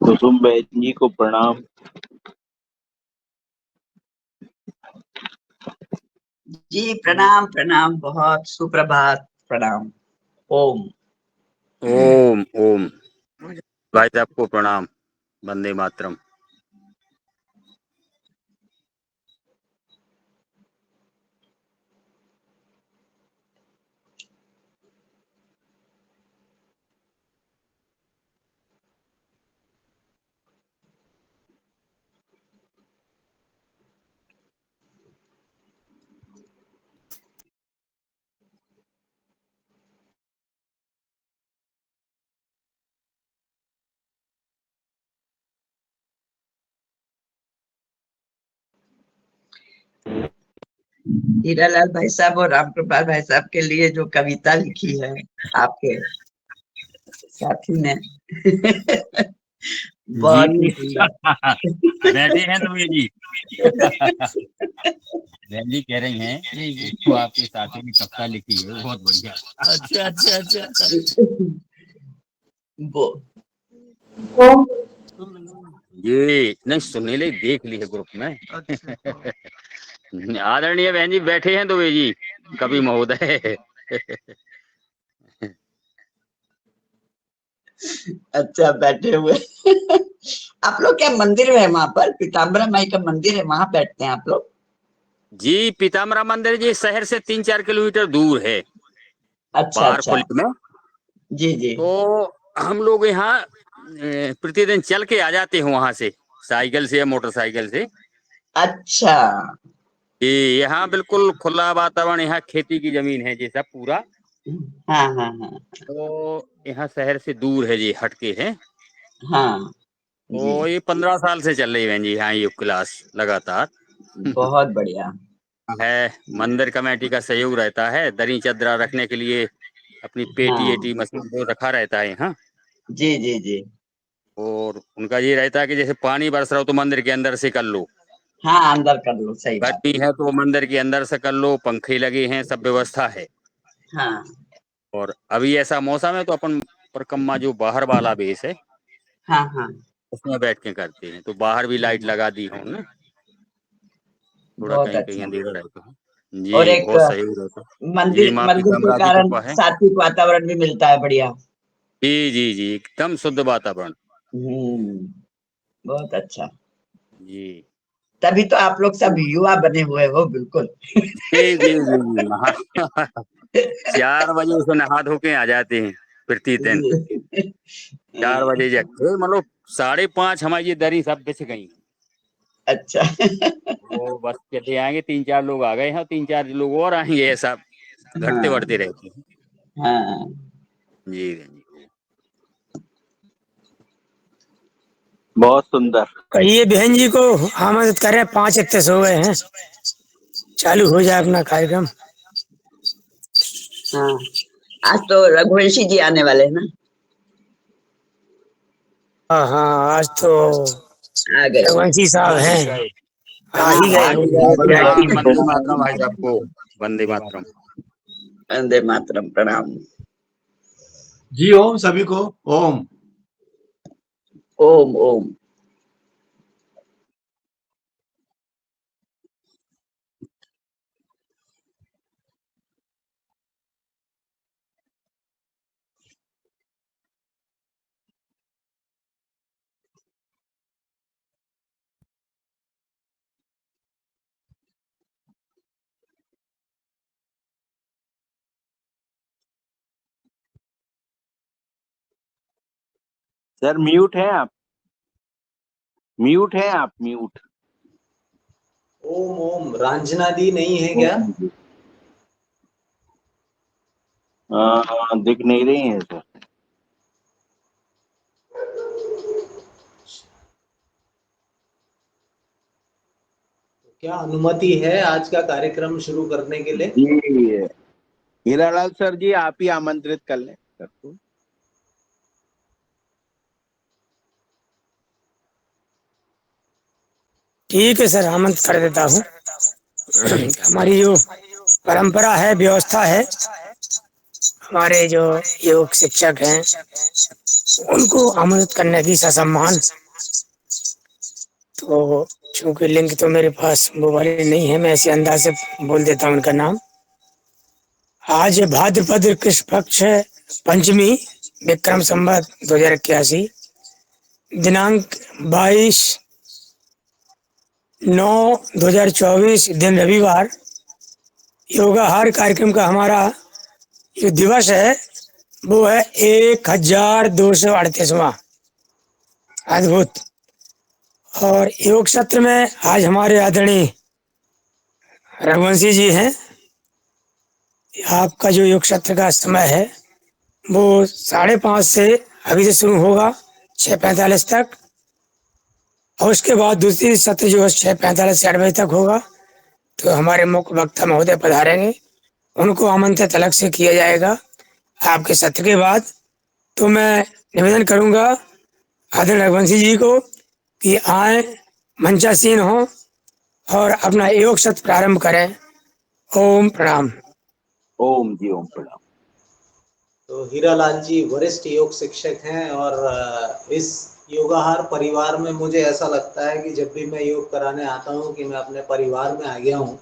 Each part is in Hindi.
कुसुम बहन जी को प्रणाम। जी प्रणाम प्रणाम, बहुत सुप्रभात, प्रणाम। ओम। ओम ओम। भाई साहब को प्रणाम। वंदे मातरम। हीरालाल भाई साहब और रामकृपाल भाई साहब के लिए जो कविता लिखी है आपके साथी ने बहुत ही जी सुंदर। बैठे हैं तो ये जी बहन जी कह रही हैं कि वो आपके साथी ने कविता लिखी है, बहुत बढ़िया। अच्छा अच्छा अच्छा। वो ये नहीं सुनने ले देख ली है ग्रुप में। आदरणीय बहन जी बैठे हैं तो ये जी कवि महोदय। अच्छा बैठे हुए। आप लोग क्या मंदिर है वहां पर? पीताम्बरा माई का मंदिर है, वहां बैठते हैं आप लोग? जी पीताम्बरा मंदिर जी शहर से 3-4 किलोमीटर दूर है, अच्छा बाहर अच्छा। खुले में। जी जी। तो हम लोग यहाँ प्रतिदिन चल के आ जाते हैं वहां से, साइकिल से या मोटरसाइकिल से। अच्छा। ये यहाँ बिल्कुल खुला वातावरण, यहाँ खेती की जमीन है जी सब पूरा। हाँ हाँ हाँ। तो यहाँ शहर से दूर है जी, हटके है। हाँ जी। तो ये 15 साल से चल रही है जी यहाँ ये क्लास लगातार। बहुत बढ़िया। है मंदिर कमेटी का सहयोग रहता है, दरी चदरा रखने के लिए अपनी पेटी हाँ एटी मशीन वो रखा रहता है यहाँ। जी जी जी। और उनका ये रहता है कि जैसे पानी बरस रहा हो तो मंदिर के अंदर से कर लो, हाँ अंदर कर लो, सही बात। गर्मी है तो मंदिर के अंदर से कर लो, पंखे लगे हैं, सब व्यवस्था है। हाँ और अभी ऐसा मौसम है तो अपन परिक्रमा जो बाहर वाला बेस है हाँ हाँ। उसमें बैठ के करते हैं, तो बाहर भी लाइट लगा दी हो ना, थोड़ा बहुत कहीं कहीं अच्छा। अंधेरा रहता है और जी, एक बहुत सहयोग रहता है जी, मंदिर माँ मंदिर के पीताम्बरा की कारण कृपा है। सात्विक वातावरण भी मिलता है, बढ़िया। जी जी जी एकदम शुद्ध वातावरण। हम्म। बहुत अच्छा। जी तभी तो आप लोग सब युवा बने हुए हो, बिल्कुल। जी जी जी जी, 4 बजे से नहा धो के आ जाते हैं प्रतिदिन। 4 बजे जगते मतलब 5:30 हमारी ये दरी सब बिछ गई। अच्छा। वो बस चले आएंगे, 3-4 लोग आ गए हैं, 3-4 लोग और आएंगे, ऐसा घटते हाँ बढ़ते रहते हैं। हाँ। जी जी। बहुत सुंदर। कहिए बहन जी को आमंत्रित करें, 5 इतने हो गए हैं, चालू हो जाए अपना कार्यक्रम। हाँ आज तो रघुवंशी जी आने वाले हैं ना? हाँ हाँ, आज तो आ गए। रघुवंशी साहब हैं, आ ही गए हाँ होंगे प्रणाम VIP में। वंदे मातरम भाई साहब को, वंदे मातरम। वंदे मातरम, प्रणाम। जी ओम सभी को। ओम। ओम ओम। सर म्यूट हैं आप, म्यूट हैं आप, म्यूट। ओम ओम रांझना दी नहीं है क्या? दिख नहीं रही है सर। क्या अनुमति है आज का कार्यक्रम शुरू करने के लिए? जी हीरालाल सर जी, आप ही आमंत्रित कर लें सर को। ठीक है सर, आमंत्रित कर देता हूँ। हमारी जो परंपरा है, व्यवस्था है, हमारे जो योग शिक्षक हैं उनको आमंत्रित करने की ससम्मान। तो चूंकि लिंक तो मेरे पास वो वाली नहीं है, मैं ऐसे अंदाज से बोल देता हूँ उनका नाम। आज भाद्रपद कृष्ण पक्ष पंचमी, विक्रम संवत 2081, दिनांक 22/9/2024, दिन रविवार। योगाहार कार्यक्रम का हमारा जो दिवस है वो है 1238वां। अद्भुत। और योग सत्र में आज हमारे आदरणीय रघुवंशी जी हैं। आपका जो योग सत्र का समय है वो 5:30 से अभी से शुरू होगा 6:45 तक, और उसके बाद दूसरी सत्र जो है 6:45 से 8 बजे तक होगा। तो हमारे मुख्य वक्ता महोदय पधारेंगे, उनको आमंत्रित अलग से किया जाएगा आपके सत्र के बाद। तो मैं निवेदन करूंगा आदरणीय रघुवंशी जी को कि आए, मंचासीन हो और अपना योग सत्र प्रारंभ करें। ओम प्रणाम। ओम जी, ओम प्रणाम। तो हीरालाल जी वरिष्ठ योग शिक्षक हैं और इस योगाहार परिवार में मुझे ऐसा लगता है कि जब भी मैं योग कराने आता हूं कि मैं अपने परिवार में आ गया हूं।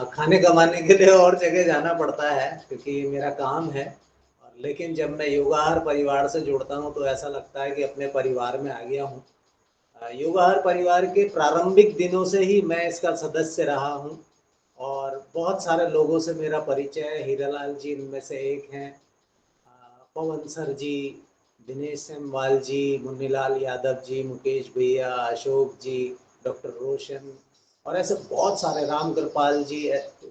खाने कमाने के लिए और जगह जाना पड़ता है क्योंकि ये मेरा काम है, लेकिन जब मैं योगाहार परिवार से जुड़ता हूं तो ऐसा लगता है कि अपने परिवार में आ गया हूं। योगाहार परिवार के प्रारंभिक दिनों से ही मैं इसका सदस्य रहा हूं और बहुत सारे लोगों से मेरा परिचय है। हीरालाल जी इनमें से एक हैं, पवन सर जी, दिनेश सेमवाल जी, मुन्नीलाल यादव जी, मुकेश भैया, अशोक जी, डॉक्टर रोशन और ऐसे बहुत सारे, राम कृपाल जी,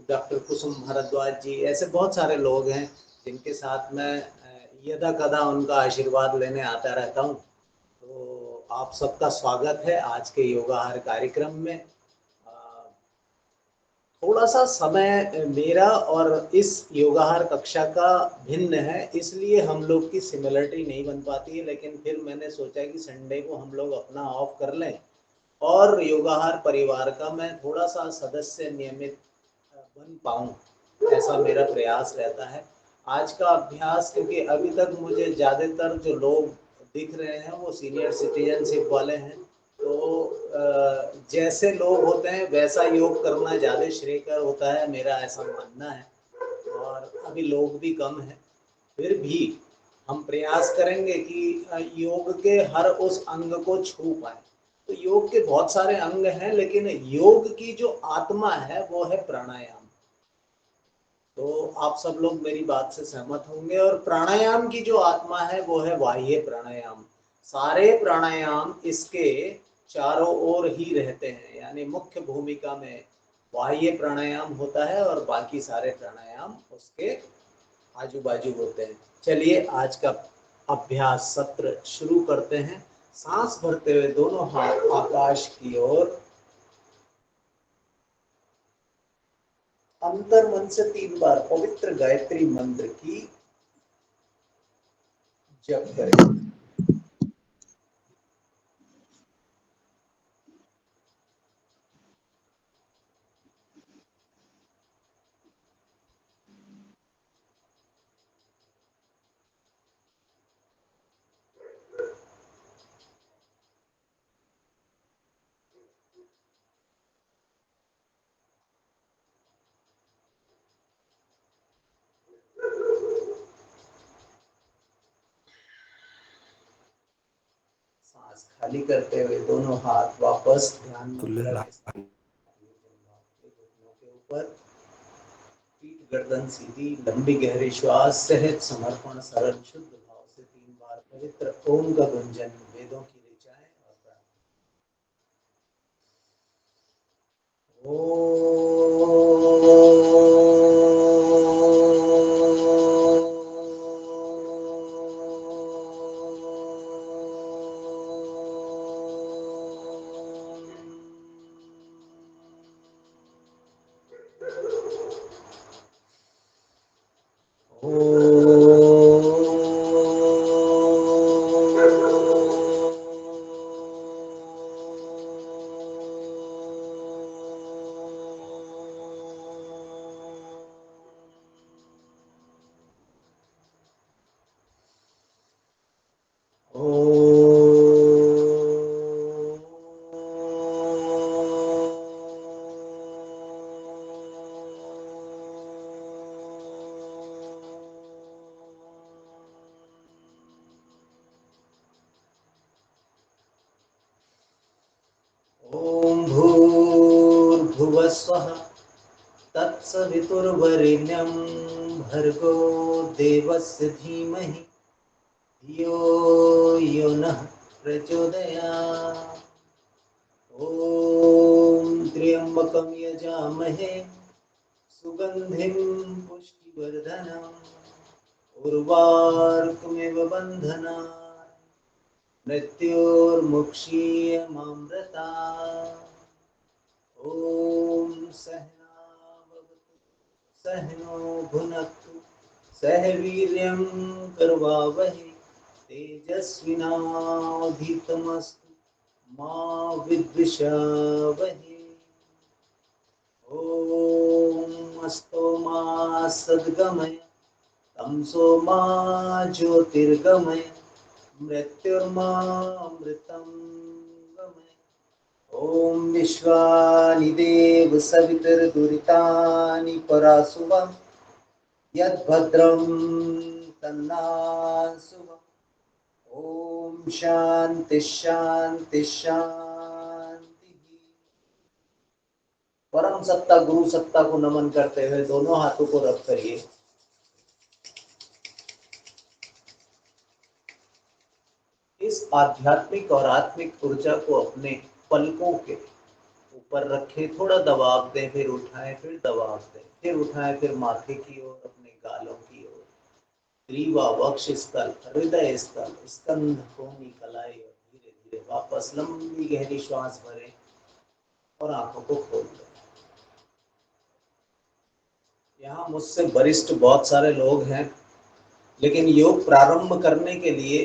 डॉक्टर कुसुम भारद्वाज जी, ऐसे बहुत सारे लोग हैं जिनके साथ मैं यदा कदा उनका आशीर्वाद लेने आता रहता हूँ। तो आप सबका स्वागत है आज के योगाहार कार्यक्रम में। थोड़ा सा समय मेरा और इस योगाहार कक्षा का भिन्न है, इसलिए हम लोग की सिमिलरिटी नहीं बन पाती है, लेकिन फिर मैंने सोचा कि संडे को हम लोग अपना ऑफ कर लें और योगाहार परिवार का मैं थोड़ा सा सदस्य नियमित बन पाऊँ, ऐसा मेरा प्रयास रहता है। आज का अभ्यास, क्योंकि अभी तक मुझे ज़्यादातर जो लोग दिख रहे हैं वो सीनियर सिटीजनशिप वाले हैं, तो जैसे लोग होते हैं वैसा योग करना ज़्यादा श्रेयकर होता है, मेरा ऐसा मानना है। और अभी लोग भी कम हैं, फिर भी हम प्रयास करेंगे कि योग के हर उस अंग को छू पाए। तो योग के बहुत सारे अंग हैं, लेकिन योग की जो आत्मा है वो है प्राणायाम। तो आप सब लोग मेरी बात से सहमत होंगे। और प्राणायाम की जो आत्मा है वो है बाह्य प्राणायाम। सारे प्राणायाम इसके चारों ओर ही रहते हैं, यानी मुख्य भूमिका में बाह्य प्राणायाम होता है और बाकी सारे प्राणायाम उसके आजू बाजू होते हैं। चलिए आज का अभ्यास सत्र शुरू करते हैं। सांस भरते हुए दोनों हाथ आकाश की ओर, अंतर मन से 3 बार पवित्र गायत्री मंत्र की जप करें। सांस खाली करते हुए दोनों हाथ वापस ध्यान मुद्रा के साथ घुटनों के ऊपर, पीठ गर्दन सीधी, लंबी गहरी श्वास, सहज समर्पण, सरल शुद्ध भाव से 3 बार पवित्र ओम का गुंजन, वेदों की ऋचाएं और प्रार्थना। स्वः तत्सवितुर्वरेण्यं भर्गो देवस्य धीमहि धियो यो नः प्रचोदयात्। ॐ त्र्यंबकं यजामहे सुगन्धिं पुष्टिवर्धनम् उर्वारुकमिव बन्धनात् मृत्योर्मुक्षीयमामृतात्। ॐ सहना भवतु सहनो भुनक्तु सह वीर्यं करवावहै तेजस्विनावधीतमस्तु मा विद्विषावहै। ॐ अस्तो मा सद्गमय तमसो मा ज्योतिर्गमय मृत्युर्मामृतं गमय। ॐ विश्वानि देव सवितुर्दुरितानि परासुवं यद्भद्रं तन्नासुवम्। ॐ शांति शांति शांति। परम सत्ता गुरु सत्ता को नमन करते हुए दोनों हाथों को रख करिए। इस आध्यात्मिक और आत्मिक ऊर्जा को अपने पलकों के ऊपर रखें, थोड़ा दबाव दें, फिर उठाएं, फिर दबाव दें, फिर उठाएं, फिर माथे की ओर, अपने गालों की ओर, ग्रीवा, वक्ष स्थल, हृदय स्थल, स्कंध, कोहनी, कलाई और धीरे धीरे वापस लंबी गहरी श्वास भरें और आंखों को खोल दें। यहाँ मुझसे वरिष्ठ बहुत सारे लोग हैं, लेकिन योग प्रारंभ करने के लिए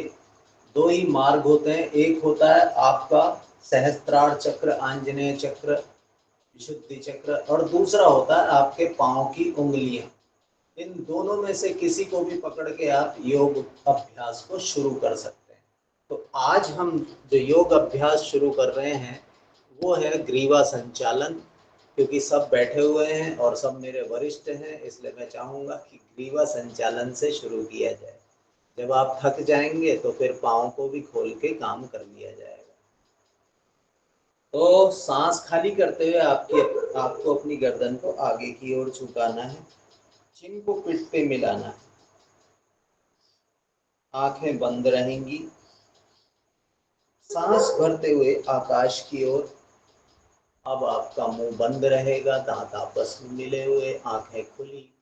दो ही मार्ग होते हैं। एक होता है आपका सहस्त्रार चक्र, आंजनेय चक्र, विशुद्धि चक्र, और दूसरा होता है आपके पांव की उंगलियां। इन दोनों में से किसी को भी पकड़ के आप योग अभ्यास को शुरू कर सकते हैं। तो आज हम जो योग अभ्यास शुरू कर रहे हैं वो है ग्रीवा संचालन। क्योंकि सब बैठे हुए हैं और सब मेरे वरिष्ठ हैं, इसलिए मैं चाहूँगा कि ग्रीवा संचालन से शुरू किया जाए। जब आप थक जाएंगे तो फिर पाँव को भी खोल के काम कर लिया जाएगा। तो सांस खाली करते हुए आपको अपनी गर्दन को आगे की ओर झुकाना है, चिन को पिठ पे मिलाना है, आंखें बंद रहेंगी, सांस भरते हुए आकाश की ओर। अब आपका मुंह बंद रहेगा, दांत आपस में मिले हुए, आंखें खुली।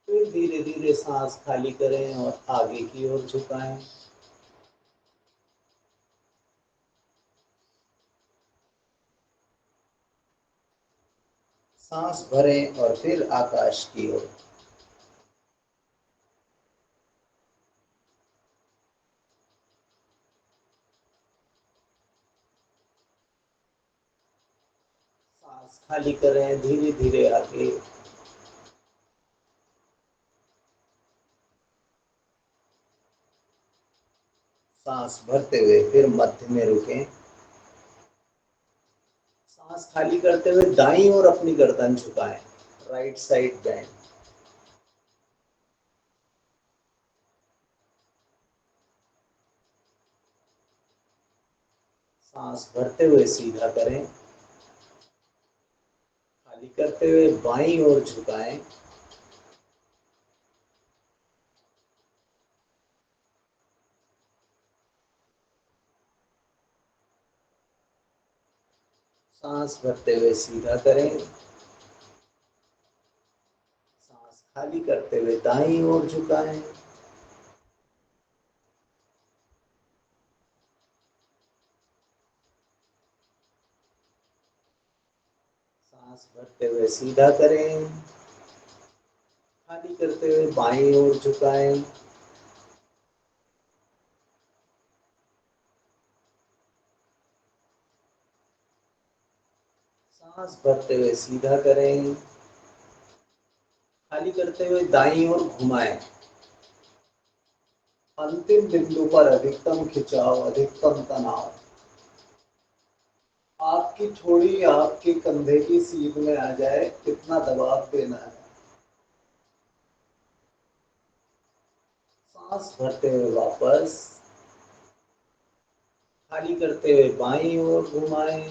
फिर धीरे धीरे सांस खाली करें और आगे की ओर झुकाएं। सांस भरें और फिर आकाश की ओर। सांस खाली करें, धीरे धीरे आगे। सांस भरते हुए फिर मध्य में रुकें। सांस खाली करते हुए दाईं ओर अपनी गर्दन झुकाएं, राइट साइड बैंड। सांस भरते हुए सीधा करें, खाली करते हुए बाईं ओर झुकाएं। सांस भरते हुए सीधा करें, सांस खाली करते हुए दाईं ओर झुकाएं। सांस भरते हुए सीधा करें, खाली करते हुए बाईं ओर झुकाएं। सांस भरते हुए सीधा करें, खाली करते हुए दाईं ओर घुमाएं। अंतिम बिंदु पर अधिकतम खिंचाव, अधिकतम तनाव। आपकी थोड़ी आपके कंधे की सीध में आ जाए, कितना दबाव देना है। सांस भरते हुए वापस, खाली करते हुए बाईं ओर घुमाएं।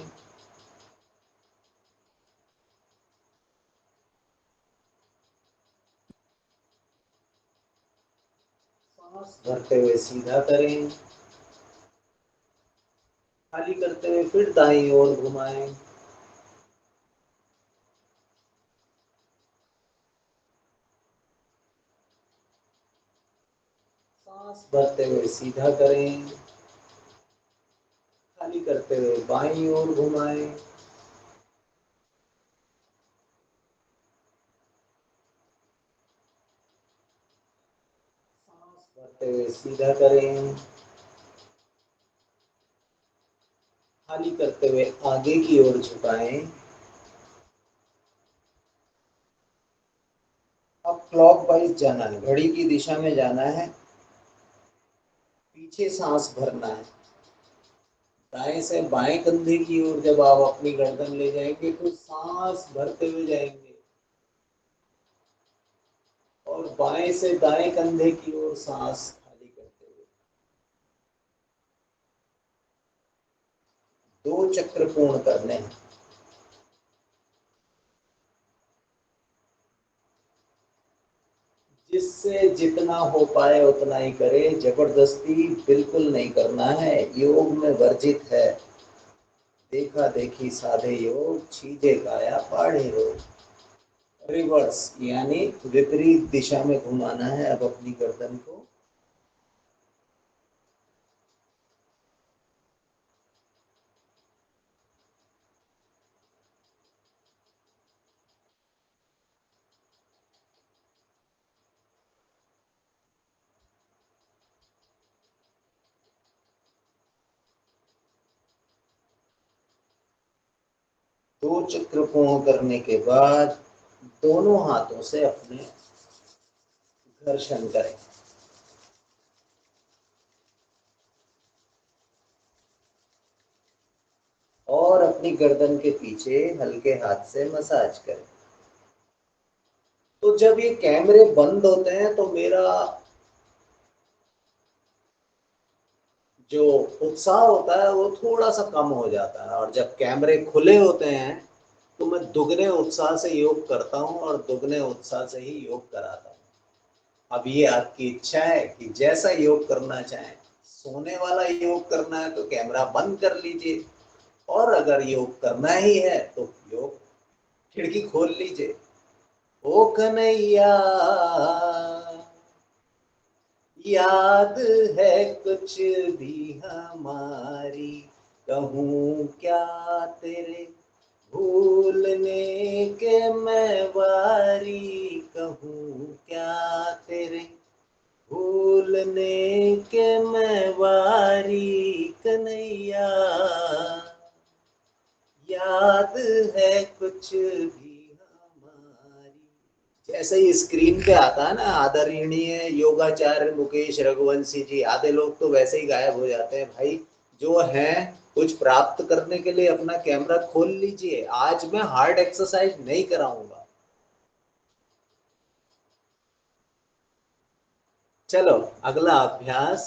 सांस भरते हुए सीधा करें, खाली करते हुए फिर दाईं ओर घुमाएं। सांस भरते हुए सीधा करें, खाली करते हुए बाईं ओर घुमाएं। सांस भरते हुए सीधा करें, खाली करते हुए आगे की ओर झुकाएं। अब क्लॉकवाइज जाना है, घड़ी की दिशा में जाना है, पीछे सांस भरना है। दाएं से बाएं कंधे की ओर जब आप अपनी गर्दन ले जाएंगे तो सांस भरते हुए जाएंगे, और बाएं से दाएं कंधे की ओर सांस खाली करते हुए। 2 चक्र पूर्ण करने हैं। जिससे जितना हो पाए उतना ही करें, जबरदस्ती बिल्कुल नहीं करना है, योग में वर्जित है। देखा देखी साधे योग, छीजे काया पाढ़े रोग। रिवर्स यानी विपरीत दिशा में घुमाना है अब अपनी गर्दन को। दो चक्र पूर्ण करने के बाद दोनों हाथों से अपने घर्षण करें। और अपनी गर्दन के पीछे हल्के हाथ से मसाज करें। तो जब ये कैमरे बंद होते हैं तो मेरा जो उत्साह होता है वो थोड़ा सा कम हो जाता है, और जब कैमरे खुले होते हैं तो मैं दुगने उत्साह से योग करता हूँ और दुगने उत्साह से ही योग कराता हूँ। अब ये आपकी इच्छा है कि जैसा योग करना चाहें। सोने वाला योग करना है तो कैमरा बंद कर लीजिए, और अगर योग करना ही है तो योग खिड़की खोल लीजिए। ओ कन्हैया याद है कुछ भी हमारी, कहूँ क्या तेरे भूलने के मैं वारी, कहूँ क्या तेरे भूलने के मैं वारी। कन्हैया याद है कुछ भी हमारी। जैसे ही स्क्रीन पे आता है ना आदरणीय योगाचार्य मुकेश रघुवंशी जी, आधे लोग तो वैसे ही गायब हो जाते हैं। भाई जो है कुछ प्राप्त करने के लिए अपना कैमरा खोल लीजिए। आज मैं हार्ड एक्सरसाइज नहीं कराऊंगा। चलो अगला अभ्यास,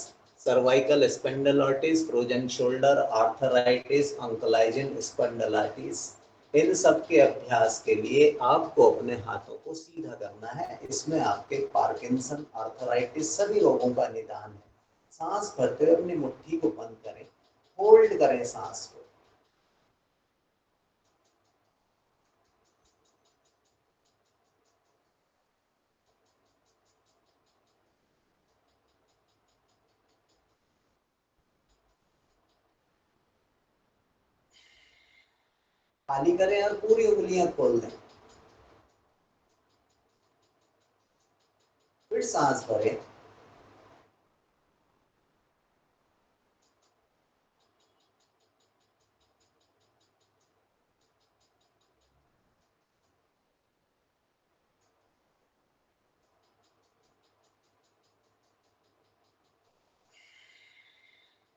cervical spondylitis, frozen shoulder, arthritis, ankylosing spondylitis, इन सब के अभ्यास के लिए आपको अपने हाथों को सीधा करना है। इसमें आपके पार्किंसन, आर्थराइटिस सभी रोगों का निदान है। सांस भरते हुए अपनी मुट्ठी को बंद करें, होल्ड करें सांस को। खाली करें और पूरी उंगलियां खोल दें। फिर सांस भरें,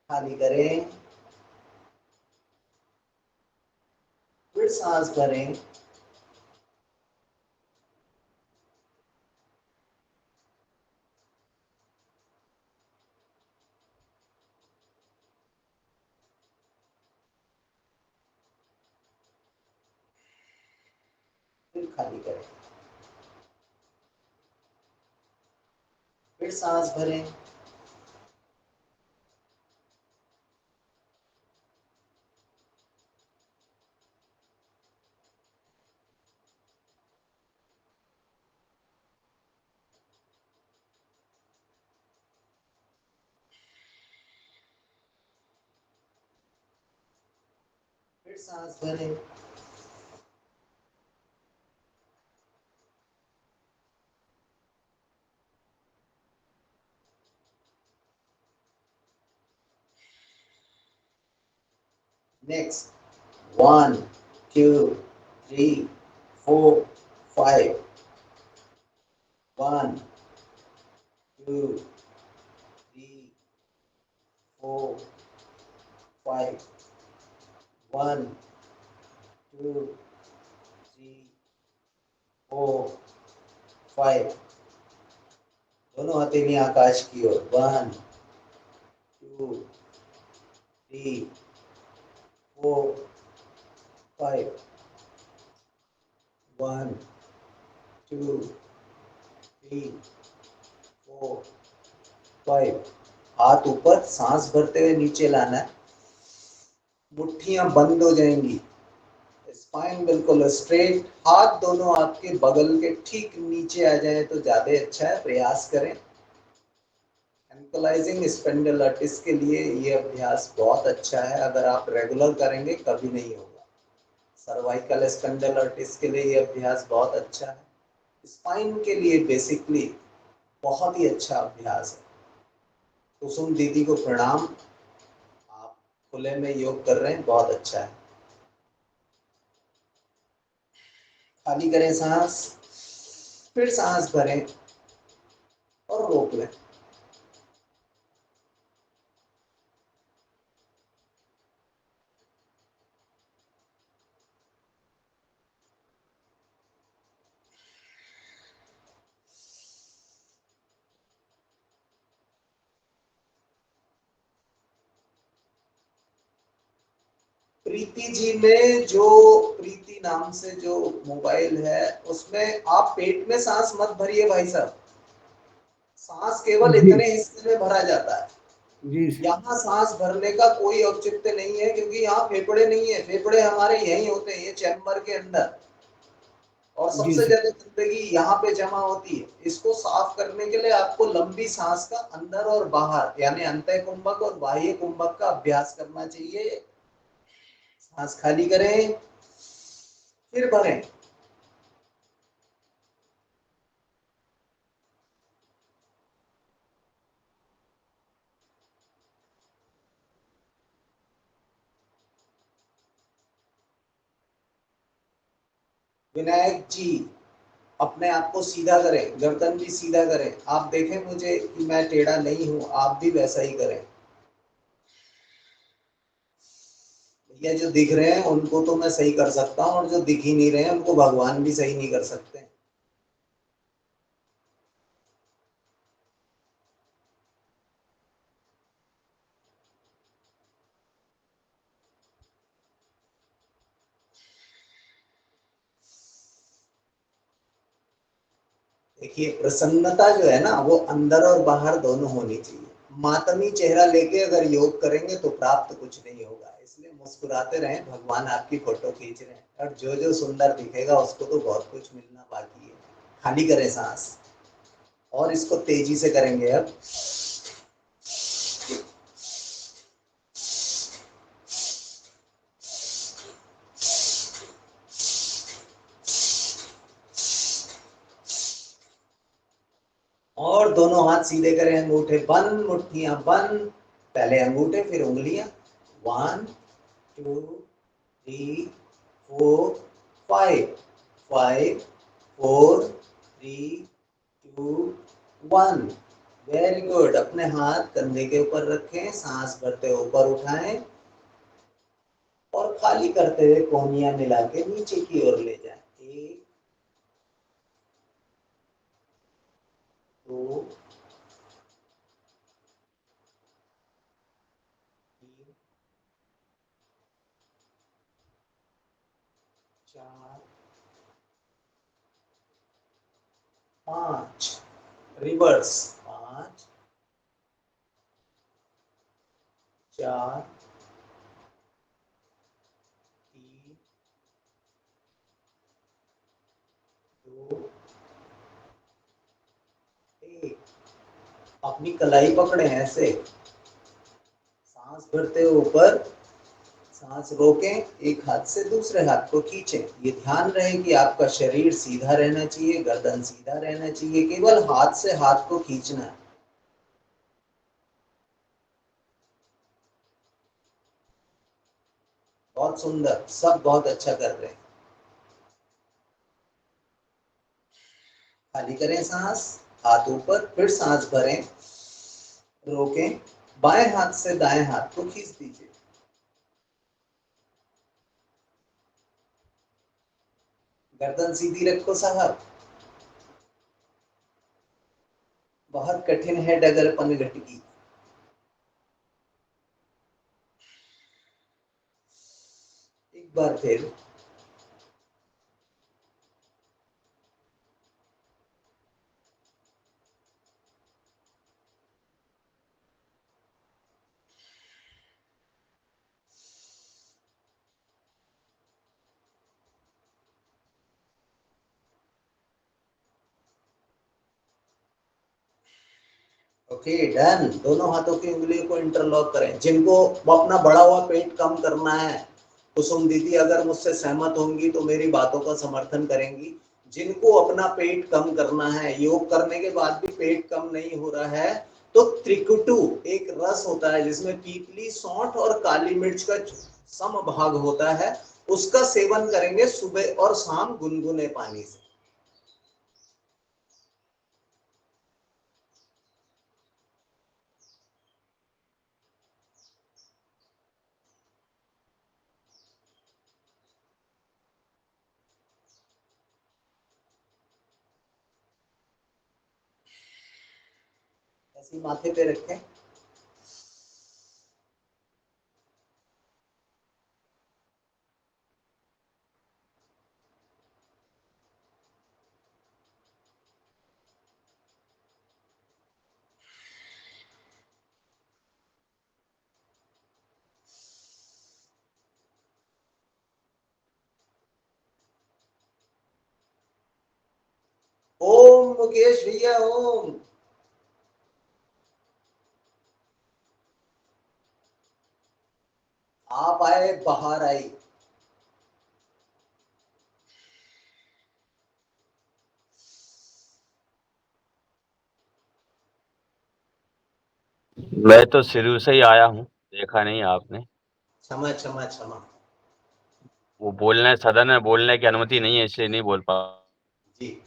खाली करें, फिर सांस भरें, खाली करें। फिर सांस भरें। फिर सांस भरें। नेक्स्ट 1 2 3 4 5 1 2 3 4 5 1 2 3 4 5 दोनों हथेलियां आकाश की ओर 1 2 3 4 5 1 2 3 4 5 हाथ ऊपर, सांस भरते हुए नीचे लाना है। मुट्ठियां बंद हो जाएंगी। स्पाइन बिल्कुल स्ट्रेट, हाथ दोनों आपके बगल के ठीक नीचे आ जाए तो ज्यादा अच्छा है। प्रयास करें। एंकलाइजिंग स्पेंडिलाइटिस के लिए ये अभ्यास बहुत अच्छा है। अगर आप रेगुलर करेंगे कभी नहीं होगा। सर्वाइकल स्पेंडिलाइटिस के लिए ये अभ्यास बहुत अच्छा है। स्पाइन के लिए बेसिकली बहुत ही अच्छा अभ्यास है। कुसुम दीदी को प्रणाम, आप खुले में योग कर रहे हैं, बहुत अच्छा है। खाली करें सांस, फिर सांस भरें और रोक लें। प्रीति जी ने जो प्रीति नाम से जो मोबाइल है उसमें आप पेट में सांस मत भरिए भाई साहब। सांस केवल जी इतने हिस्से में भरा जाता है। जी यहाँ सांस भरने का कोई औचित्य नहीं है क्योंकि यहाँ फेफड़े नहीं है। फेफड़े हमारे यही होते हैं, ये चैम्बर के अंदर, और जी सबसे सर। ज्यादा गंदगी यहाँ पे जमा होती है। इसको साफ करने के लिए आपको लंबी सांस का अंदर और बाहर यानी अंतः कुंभक और बाह्य कुंभक का अभ्यास करना चाहिए। सांस खाली करें, फिर भरें। विनायक जी अपने आप को सीधा करें, गर्दन भी सीधा करें। आप देखें मुझे कि मैं टेढ़ा नहीं हूं, आप भी वैसा ही करें। भैया जो दिख रहे हैं उनको तो मैं सही कर सकता हूँ, और जो दिख ही नहीं रहे हैं उनको भगवान भी सही नहीं कर सकते। देखिए प्रसन्नता जो है ना वो अंदर और बाहर दोनों होनी चाहिए। मातमी चेहरा लेके अगर योग करेंगे तो प्राप्त कुछ नहीं होगा। इसलिए मुस्कुराते रहें, भगवान आपकी फोटो खींच रहे हैं, और जो जो सुंदर दिखेगा उसको तो बहुत कुछ मिलना बाकी है। खाली करें सांस, और इसको तेजी से करेंगे अब। और दोनों हाथ सीधे करें, अंगूठे बंद, मुट्ठियां बंद। पहले अंगूठे फिर उंगलियां। 1 2 3 4 5 5 4 3 2 1। Very good. अपने हाथ कंधे के ऊपर रखें, सांस भरते ऊपर उठाएं और खाली करते हुए कोहनियां मिला के नीचे की ओर ले जाएं। 1 2 3 4 5 रिवर्स, 5 4 3 2 1। अपनी कलाई पकड़े ऐसे, सांस भरते हुए ऊपर, सांस रोकें, एक हाथ से दूसरे हाथ को खींचें। ये ध्यान रहे कि आपका शरीर सीधा रहना चाहिए, गर्दन सीधा रहना चाहिए, केवल हाथ से हाथ को खींचना है। बहुत सुंदर, सब बहुत अच्छा कर रहे हैं। खाली करें सांस, हाथ ऊपर, फिर सांस भरें, रोकें, बाएं हाथ से दाएं हाथ को खींच दीजिए। गर्दन सीधी रखो साहब। बहुत कठिन है डगरपन घटकी। एक बार फिर, ओके डन। दोनों हाथों की उंगलियों को इंटरलॉक करें। जिनको वो अपना बढ़ा हुआ पेट कम करना है, कुसुम दीदी अगर मुझसे सहमत होंगी तो मेरी बातों का समर्थन करेंगी। जिनको अपना पेट कम करना है, योग करने के बाद भी पेट कम नहीं हो रहा है, तो त्रिकुटु एक रस होता है जिसमें पीपली, सौंठ और काली मिर्च का समभाग होता है, उसका सेवन करेंगे सुबह और शाम गुनगुने पानी से। ऐसे माथे पे रखें। ओम मुकेश भैया ओम। आप आए, बाहर आई। मैं तो शुरू से ही आया हूँ, देखा नहीं आपने। क्षमा क्षमा क्षमा। वो बोलने, सदन में बोलने की अनुमति नहीं है, इसलिए नहीं बोल पा। जी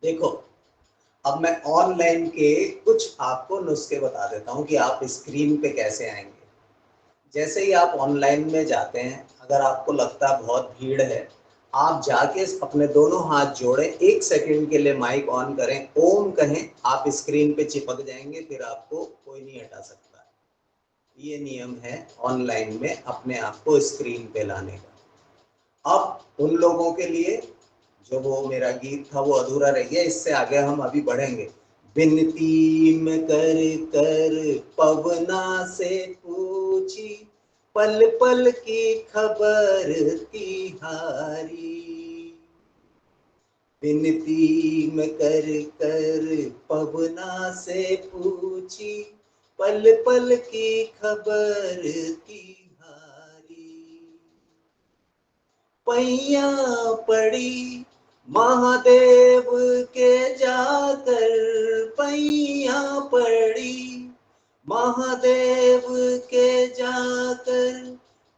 देखो, अब मैं ऑनलाइन के कुछ आपको नुस्खे बता देता हूं कि आप स्क्रीन पे कैसे आएंगे। जैसे ही आप ऑनलाइन में जाते हैं, अगर आपको लगता है बहुत भीड़ है, आप जाके अपने दोनों हाथ जोड़ें, 1 सेकंड के लिए माइक ऑन करें, ओम कहें, आप स्क्रीन पे चिपक जाएंगे, फिर आपको कोई नहीं हटा सकता। ये नियम है ऑनलाइन में अपने आप को स्क्रीन पे लाने का। अब उन लोगों के लिए जो वो मेरा गीत था वो अधूरा रह गया, इससे आगे हम अभी बढ़ेंगे। विनती में कर कर पवना से पूछी, पल पल की खबर तिहारी। विनती में कर कर पवना से पूछी, पल पल की खबर तिहारी। पैया पड़ी महादेव के जाकर, पैया पड़ी महादेव के जाकर,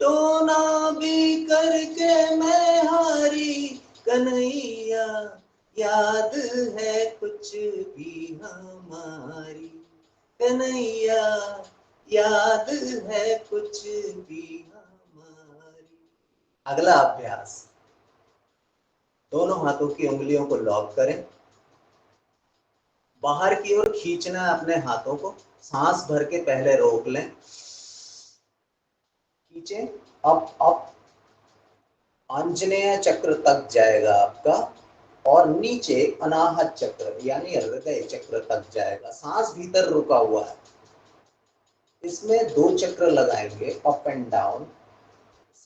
टोना भी करके मैं हारी। कन्हैया याद है कुछ भी हमारी, कन्हैया याद है कुछ भी हमारी। अगला अभ्यास, दोनों हाथों की उंगलियों को लॉक करें, बाहर की ओर खींचना है अपने हाथों को, सांस भर के पहले रोक लें, खींचें, अप अप, आंजनेय चक्र तक जाएगा आपका, और नीचे अनाहत चक्र यानी हृदय चक्र तक जाएगा। सांस भीतर रुका हुआ है, इसमें 2 चक्र लगाएंगे अप एंड डाउन।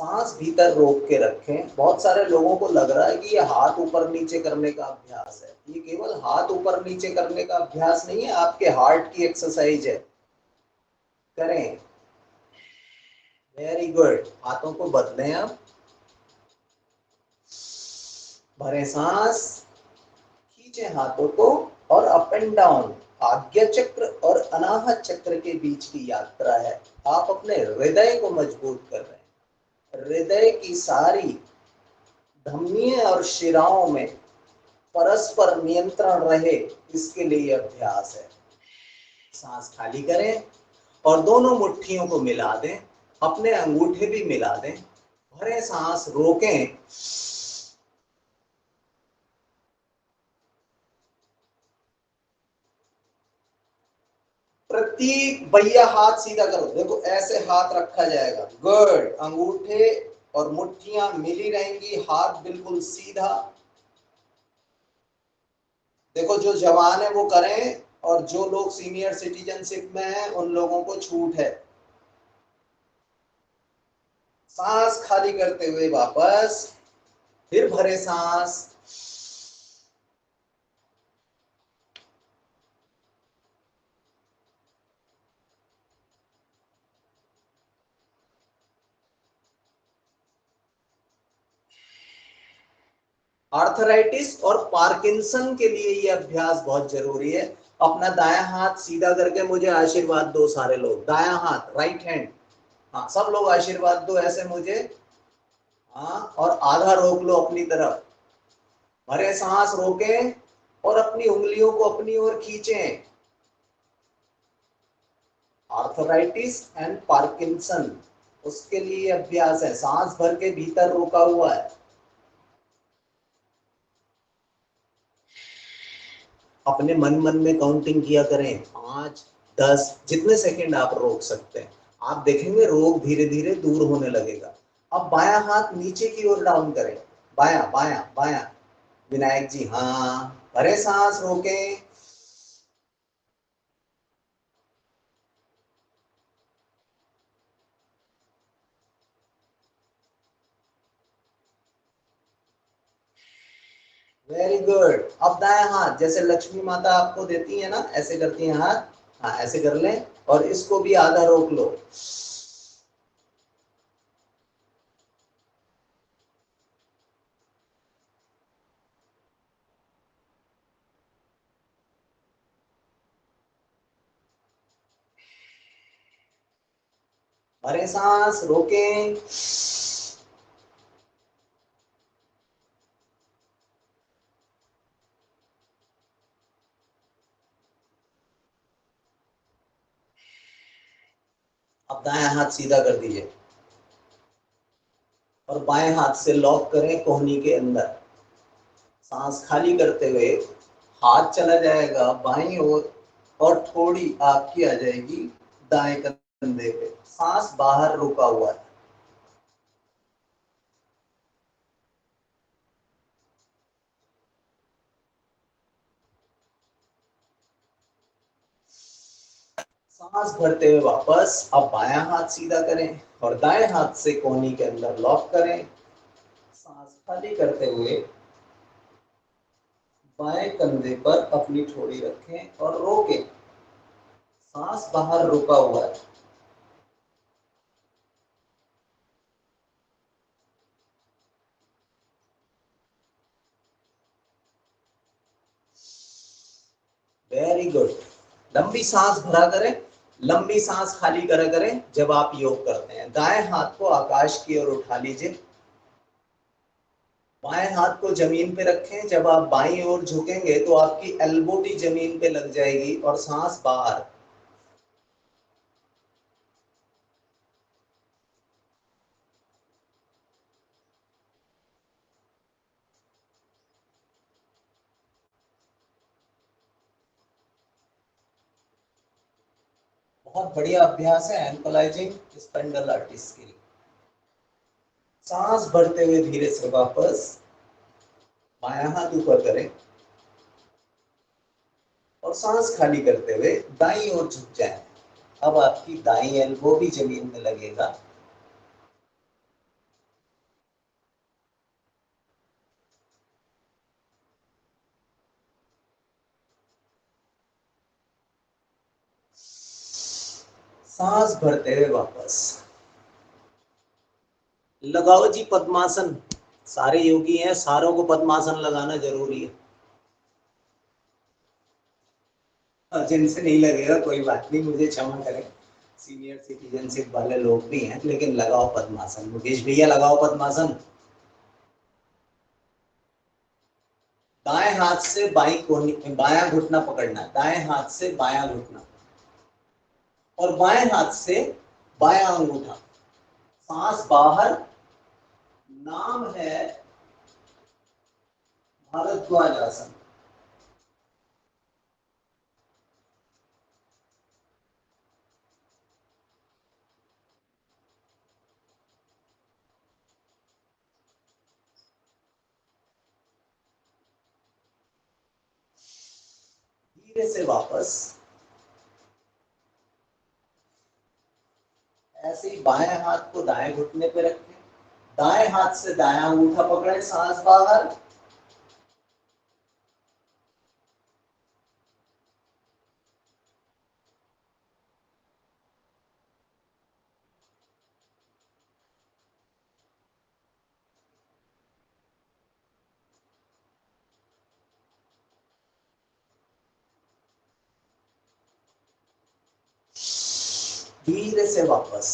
सांस भीतर रोक के रखें। बहुत सारे लोगों को लग रहा है कि ये हाथ ऊपर नीचे करने का अभ्यास है, ये केवल हाथ ऊपर नीचे करने का अभ्यास नहीं है, आपके हार्ट की एक्सरसाइज है। करें, वेरी गुड। हाथों को बदलें अब, भरें सांस, खींचे हाथों को और अप एंड डाउन। आज्ञा चक्र और अनाहत चक्र के बीच की यात्रा है। आप अपने हृदय को मजबूत कर रहे हैं। हृदय की सारी धमनियों और शिराओं में परस्पर नियंत्रण रहे, इसके लिए अभ्यास है। सांस खाली करें और दोनों मुट्ठियों को मिला दें, अपने अंगूठे भी मिला दें, भरें सांस, रोकें, प्रत्येक भैया हाथ सीधा करो। देखो ऐसे हाथ रखा जाएगा, गुड। अंगूठे और मुट्ठियां मिली रहेंगी, हाथ बिल्कुल सीधा। देखो जो जवान है वो करें, और जो लोग सीनियर सिटीजनशिप में हैं उन लोगों को छूट है। सांस खाली करते हुए वापस, फिर भरे सांस, आर्थराइटिस और पार्किंसन के लिए ये अभ्यास बहुत जरूरी है। अपना दायां हाथ सीधा करके मुझे आशीर्वाद दो सारे लोग। दायां हाथ, राइट हैंड, हाँ सब लोग आशीर्वाद दो ऐसे मुझे। हाँ, और आधा रोक लो अपनी तरफ। भरे सांस, रोकें और अपनी उंगलियों को अपनी ओर खींचें। आर्थराइटिस एंड पार्किंसन, उसके लिए अभ्यास है। सांस भर के भीतर रोका हुआ है। अपने मन मन में काउंटिंग किया करें, 5, 10, जितने सेकंड आप रोक सकते हैं। आप देखेंगे रोग धीरे धीरे दूर होने लगेगा। अब बायां हाथ नीचे की ओर डाउन करें, बायां बायां बायां। विनायक जी, हाँ, भरे सांस, रोकें, वेरी गुड। अब दायां हाथ, जैसे लक्ष्मी माता आपको देती है ना, ऐसे करती हैं हाथ, हाँ ऐसे कर लें, और इसको भी आधा रोक लो। भरे सांस, रोकें, अब दायां हाथ सीधा कर दीजिए और बाएं हाथ से लॉक करें कोहनी के अंदर। सांस खाली करते हुए हाथ चला जाएगा बाईं ओर और थोड़ी आपकी आ जाएगी दाएं कंधे पे। सांस बाहर रुका हुआ है। सांस भरते हुए वापस, अब बायां हाथ सीधा करें और दाएं हाथ से कोहनी के अंदर लॉक करें। सांस खाली करते हुए बाएं कंधे पर अपनी ठोड़ी रखें और रोकें। सांस बाहर रुका हुआ है। Very good. लंबी सांस भरा करें, लंबी सांस खाली करा करें जब आप योग करते हैं। दाएं हाथ को आकाश की ओर उठा लीजिए, बाएं हाथ को जमीन पे रखें। जब आप बाईं ओर झुकेंगे तो आपकी एल्बो भी जमीन पे लग जाएगी और सांस बाहर। बहुत बढ़िया अभ्यास है एंकलाइजिंग स्पॉन्डिलाइटिस के लिए। सांस भरते हुए धीरे से वापस बायां हाथ ऊपर करें और सांस खाली करते हुए दाईं ओर झुक जाएं। अब आपकी दाईं एल्बो भी जमीन में लगेगा। सांस भरते हुए वापस लगाओ जी पद्मासन। सारे योगी हैं, सारों को पद्मासन लगाना जरूरी है। और जिनसे नहीं लगेगा कोई बात नहीं, मुझे क्षमा करें, सीनियर सिटीजनशिप वाले लोग भी हैं, लेकिन लगाओ पद्मासन। मुकेश भैया लगाओ पद्मासन। दाएं हाथ से बाईं कोहनी, बायां घुटना पकड़ना, दाएं हाथ से बायां घुटना और बाएं हाथ से बायां अंगूठा। सांस बाहर। नाम है भारद्वाज आसन। धीरे से वापस ऐसे ही बाएं हाथ को दाएं घुटने पे रखें, दाएं हाथ से दायां अंगूठा पकड़े, सांस बाहर। धीरे से वापस।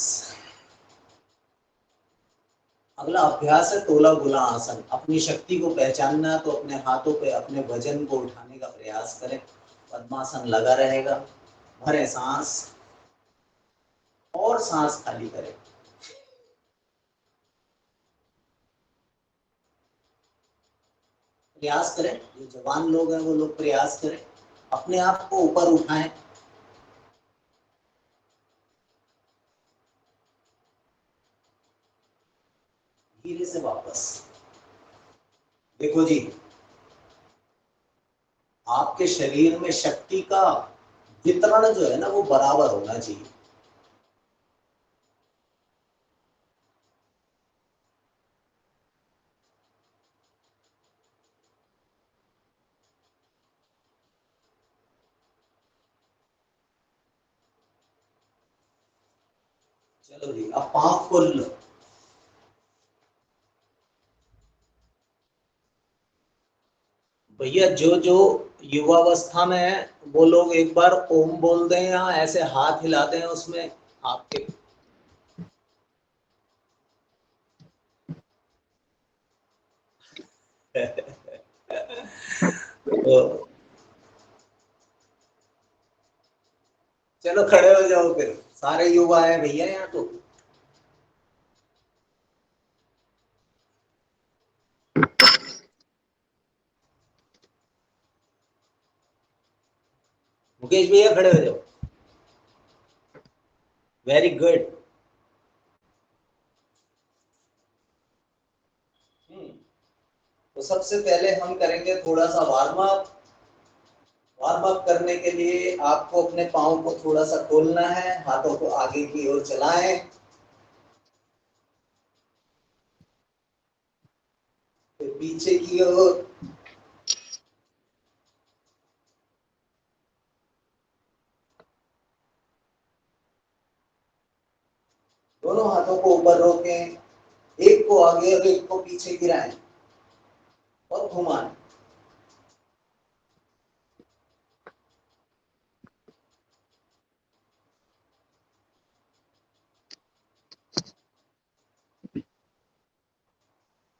अगला अभ्यास है तोला गुला आसन। अपनी शक्ति को पहचानना है तो अपने हाथों पे अपने वजन को उठाने का प्रयास करें। पद्मासन लगा रहेगा। भरे सांस और सांस खाली करें। प्रयास करें, जो जवान लोग हैं वो लोग प्रयास करें, अपने आप को ऊपर उठाएं। धीरे से वापस। देखो जी, आपके शरीर में शक्ति का वितरण जो है ना वो बराबर होना चाहिए। चलो जी, अब पांव खोल लो। भैया जो जो युवावस्था में है वो लोग एक बार ओम बोल दें या ऐसे हाथ हिला दें उसमें आपके। तो चलो खड़े हो जाओ फिर, सारे युवा हैं भैया यहाँ तो। मुकेश भैया खड़े हो जाओ। Very good. तो सबसे पहले हम करेंगे थोड़ा सा वार्म अप। वार्म अप करने के लिए आपको अपने पाँव को थोड़ा सा खोलना है, हाथों को आगे की ओर चलाएं, फिर पीछे की ओर। दोनों हाथों को ऊपर रोकें, एक को आगे और एक को पीछे गिराएं और घुमाएं।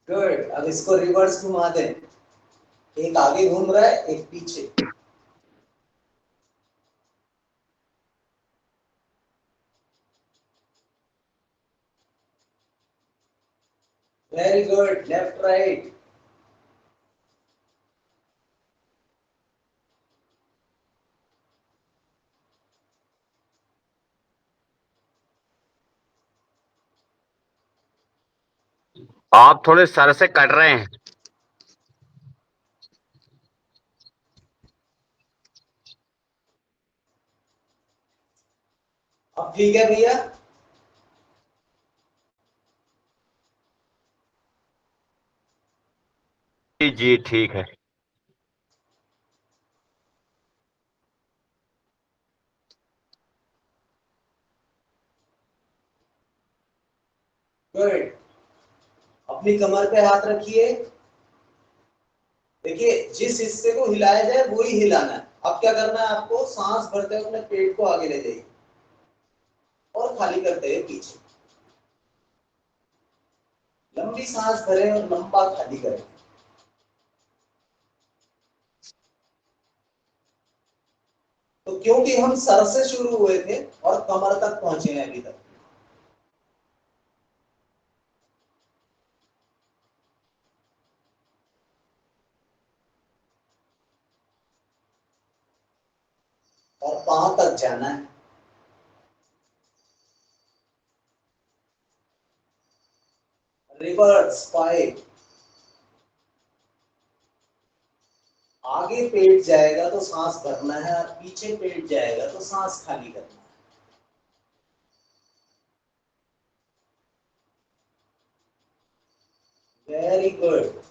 गुड। अब इसको रिवर्स घुमा दें, एक आगे घूम रहा है एक पीछे। Very good. Left right. आप थोड़े सर से कट रहे हैं। अब ठीक है भैया? जी जी ठीक है। गुड। अपनी कमर पे हाथ रखिए। देखिए, जिस हिस्से को हिलाया जाए वो ही हिलाना है। अब क्या करना है आपको? सांस भरते हुए अपने पेट को आगे ले जाइए और खाली करते हुए पीछे। लंबी सांस भरें और लंबा खाली करें। तो क्योंकि हम सर से शुरू हुए थे और कमर तक पहुंचे हैं अभी तक। और पांव तक जाना है। रिवर्स 5। आगे पेट जाएगा तो सांस भरना है और पीछे पेट जाएगा तो सांस खाली करना है। Very good.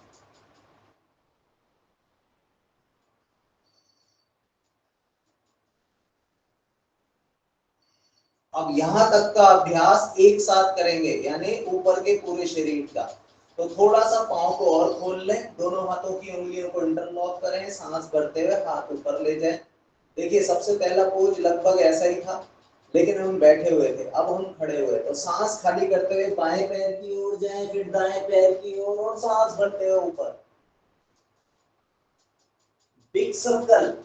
अब यहां तक का अभ्यास एक साथ करेंगे, यानी ऊपर के पूरे शरीर का। तो थोड़ा सा पांव को और खोल लें, दोनों हाथों की उंगलियों को इंटरलॉक करें, सांस भरते हुए हाथ ऊपर ले जाएं। देखिए, सबसे पहला पोज लगभग ऐसा ही था, लेकिन हम बैठे हुए थे। अब हम खड़े हुए, तो सांस खाली करते हुए बाएं पैर की ओर जाएं, फिर दाएं पैर की ओर, और सांस भरते हुए ऊपर। Big circle.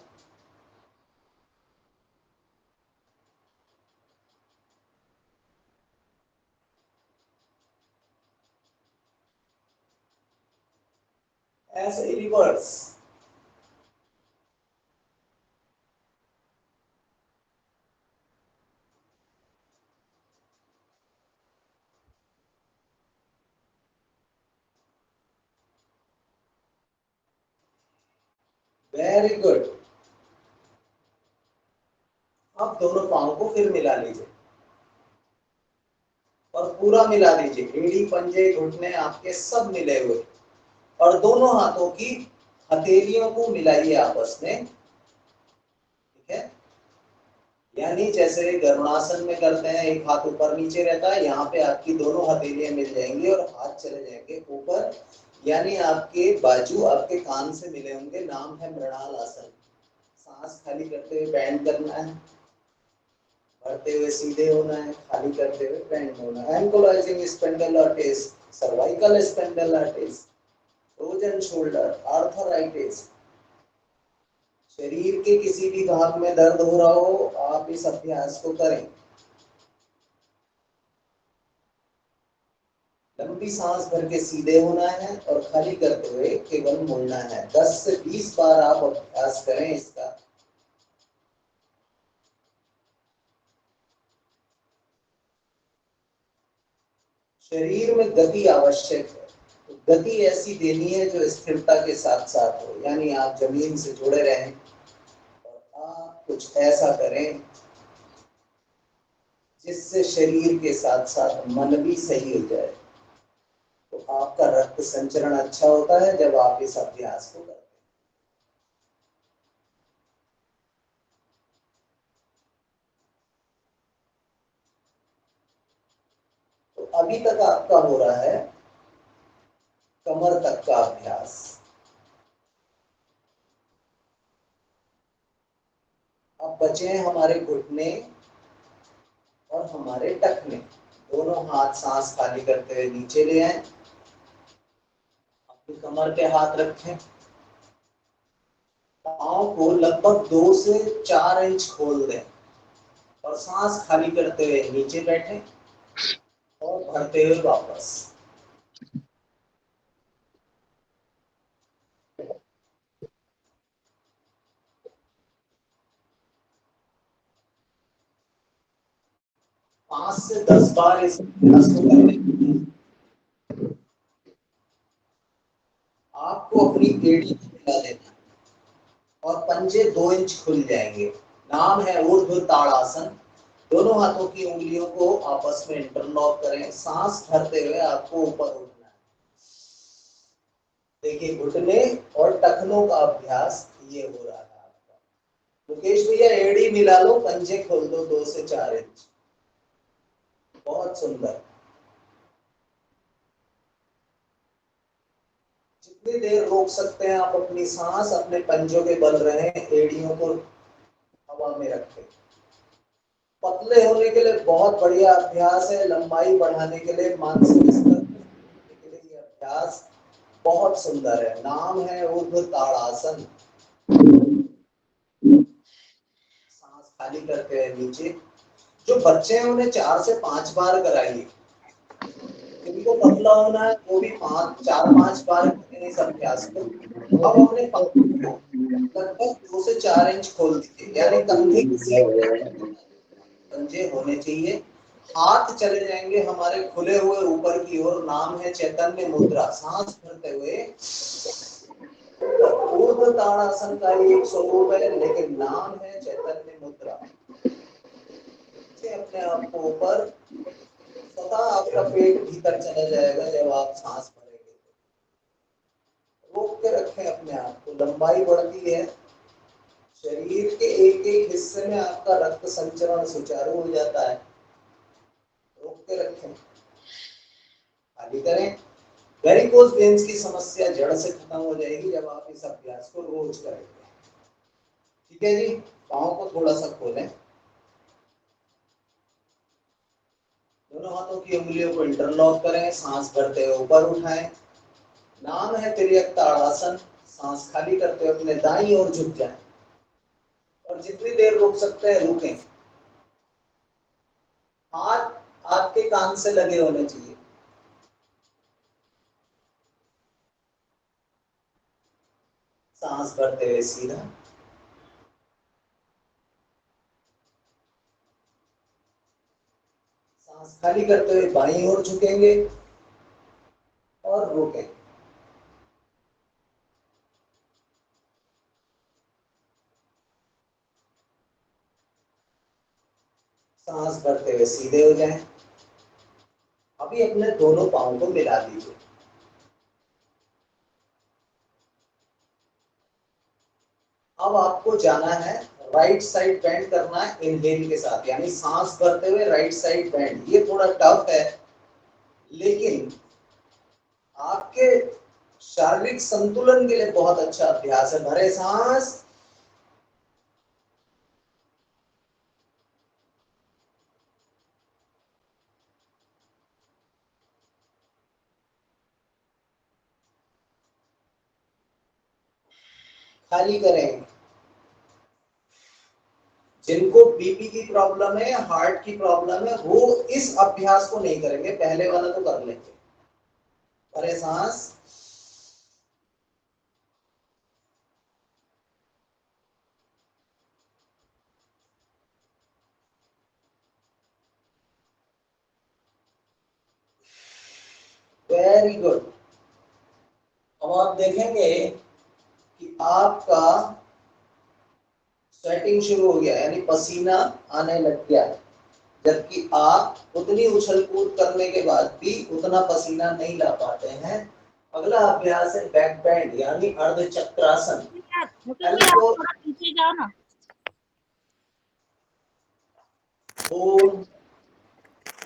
ऐसे ही रिवर्स। Very good. अब दोनों पांव को फिर मिला लीजिए और पूरा मिला दीजिए। एड़ी, पंजे, घुटने आपके सब मिले हुए। और दोनों हाथों की हथेलियों को मिलाइए आपस में। ठीक है? यानी जैसे गरुड़ासन में करते हैं, एक हाथ ऊपर नीचे रहता है, यहाँ पे आपकी दोनों हथेलियां मिल जाएंगी और हाथ चले जाएंगे ऊपर। यानी आपके बाजू आपके कान से मिले होंगे। नाम है मृणाल आसन। सांस खाली करते हुए बैंड करना है, भरते हुए सीधे होना है, खाली करते हुए बैंड होना है। एंकोलाइजिंग स्पेंडिलाइटिस, सर्वाइकल स्पेंडिलाइटिस, फ्रोजन शोल्डर, आर्थराइटिस, शरीर के किसी भी भाग में दर्द हो रहा हो, आप इस अभ्यास को करें। लंबी सांस भर के सीधे होना है और खाली करते हुए केवल मुड़ना है। 10 से 20 बार आप अभ्यास करें इसका। शरीर में गति आवश्यक है, तो गति ऐसी देनी है जो स्थिरता के साथ साथ हो, यानी आप जमीन से जुड़े रहें और आप कुछ ऐसा करें जिससे शरीर के साथ साथ मन भी सही हो जाए। तो आपका रक्त संचरण अच्छा होता है जब आप इस अभ्यास को करते हैं। तो अभी तक आपका हो रहा है कमर तक का अभ्यास। अब बचे हैं हमारे घुटने और हमारे टखने। दोनों हाथ सांस खाली करते हुए नीचे ले आए, अपनी कमर पे हाथ रखें, पाँव को लगभग 2 से 4 इंच खोल दें और सांस खाली करते हुए नीचे बैठें और भरते हुए वापस। पांच से 10 बार इस अभ्यास को करने। आपको अपनी एड़ी को मिला देना है और पंजे 2 इंच खुल जाएंगे। नाम है ऊर्ध्व ताड़ासन। दोनों हाथों की उंगलियों को आपस में इंटरलॉक करें। सांस भरते हुए आपको ऊपर उठना है। देखिए, घुटने और टखनों का अभ्यास ये हो रहा है आपका। मुकेश भैया, एड़ी मिला लो, पंजे खोल दो 2 से 4 इंच। बहुत सुंदर। जितनी देर रोक सकते हैं आप अपनी सांस, अपने पंजों के बल रहें, एड़ियों को हवा में रखें। पतले होने के लिए बहुत बढ़िया अभ्यास है। लंबाई बढ़ाने के लिए, मानसिक स्तर के लिए ये अभ्यास बहुत सुंदर है। नाम है ऊर्ध्व ताड़ासन। सांस खाली करके नीचे। जो बच्चे हैं उन्हें 4 से 5 बार कराइए। जिनको पतला होना है वो भी 4-5 बार करें इस अभ्यास को। अब अपने पाँव को लगभग 2 से 4 इंच खोल दीजिए, यानी कंधे की सीट पंजे होने चाहिए। हाथ चले जाएंगे हमारे खुले हुए ऊपर की ओर। नाम है चैतन्य मुद्रा। सांस भरते हुए ऊर्ध्व ताड़ासन का ही एक स्वरूप है, लेकिन नाम है चैतन्य मुद्रा। अपने आप को ऊपर, स्वतः आपका पेट भीतर चला जाएगा जब आप सांस भरेंगे। रोक के रखें अपने आप को। लंबाई बढ़ती है। शरीर के एक एक हिस्से में आपका रक्त संचरण सुचारू हो जाता है। रोक के रखें, खाली करें। वेरिकोज वेन्स की समस्या जड़ से खत्म हो जाएगी जब आप इस अभ्यास को रोज करेंगे। ठीक है जी। पाँव को थोड़ा सा खोलें। दोनों हाथों की उंगलियों को इंटरलॉक करें। सांस भरते हुए ऊपर उठाएं। नाम है तिर्यक ताड़ासन। सांस खाली करते हुए अपने दाईं ओर झुक जाएं और जितनी देर रुक सकते हैं रुकें। हाथ आपके कान से लगे होने चाहिए। सांस भरते हुए सीधा। सांस खाली करते हुए बाईं ओर झुकेंगे और रुकें। सांस भरते हुए सीधे हो जाएं। अभी अपने दोनों पांव को मिला दीजिए। अब आपको जाना है, राइट साइड बेंड करना है इनहेल के साथ, यानी सांस भरते हुए राइट साइड बेंड। ये थोड़ा टफ है, लेकिन आपके शारीरिक संतुलन के लिए बहुत अच्छा अभ्यास है। भरे सांस, खाली करें। जिनको बीपी की प्रॉब्लम है, हार्ट की प्रॉब्लम है, वो इस अभ्यास को नहीं करेंगे, पहले वाला तो कर लेंगे। भरे सांस, वेरी गुड। अब आप देखेंगे कि आपका स्वेटिंग शुरू हो गया, यानी पसीना आने लग गया, जबकि आप उतनी उछल कूद करने के बाद भी उतना पसीना नहीं ला पाते हैं। अगला अभ्यास है बैक बेंड, यानी अर्ध चक्रासन। मुकेश भैया आप थोड़ा पीछे जाओ ना।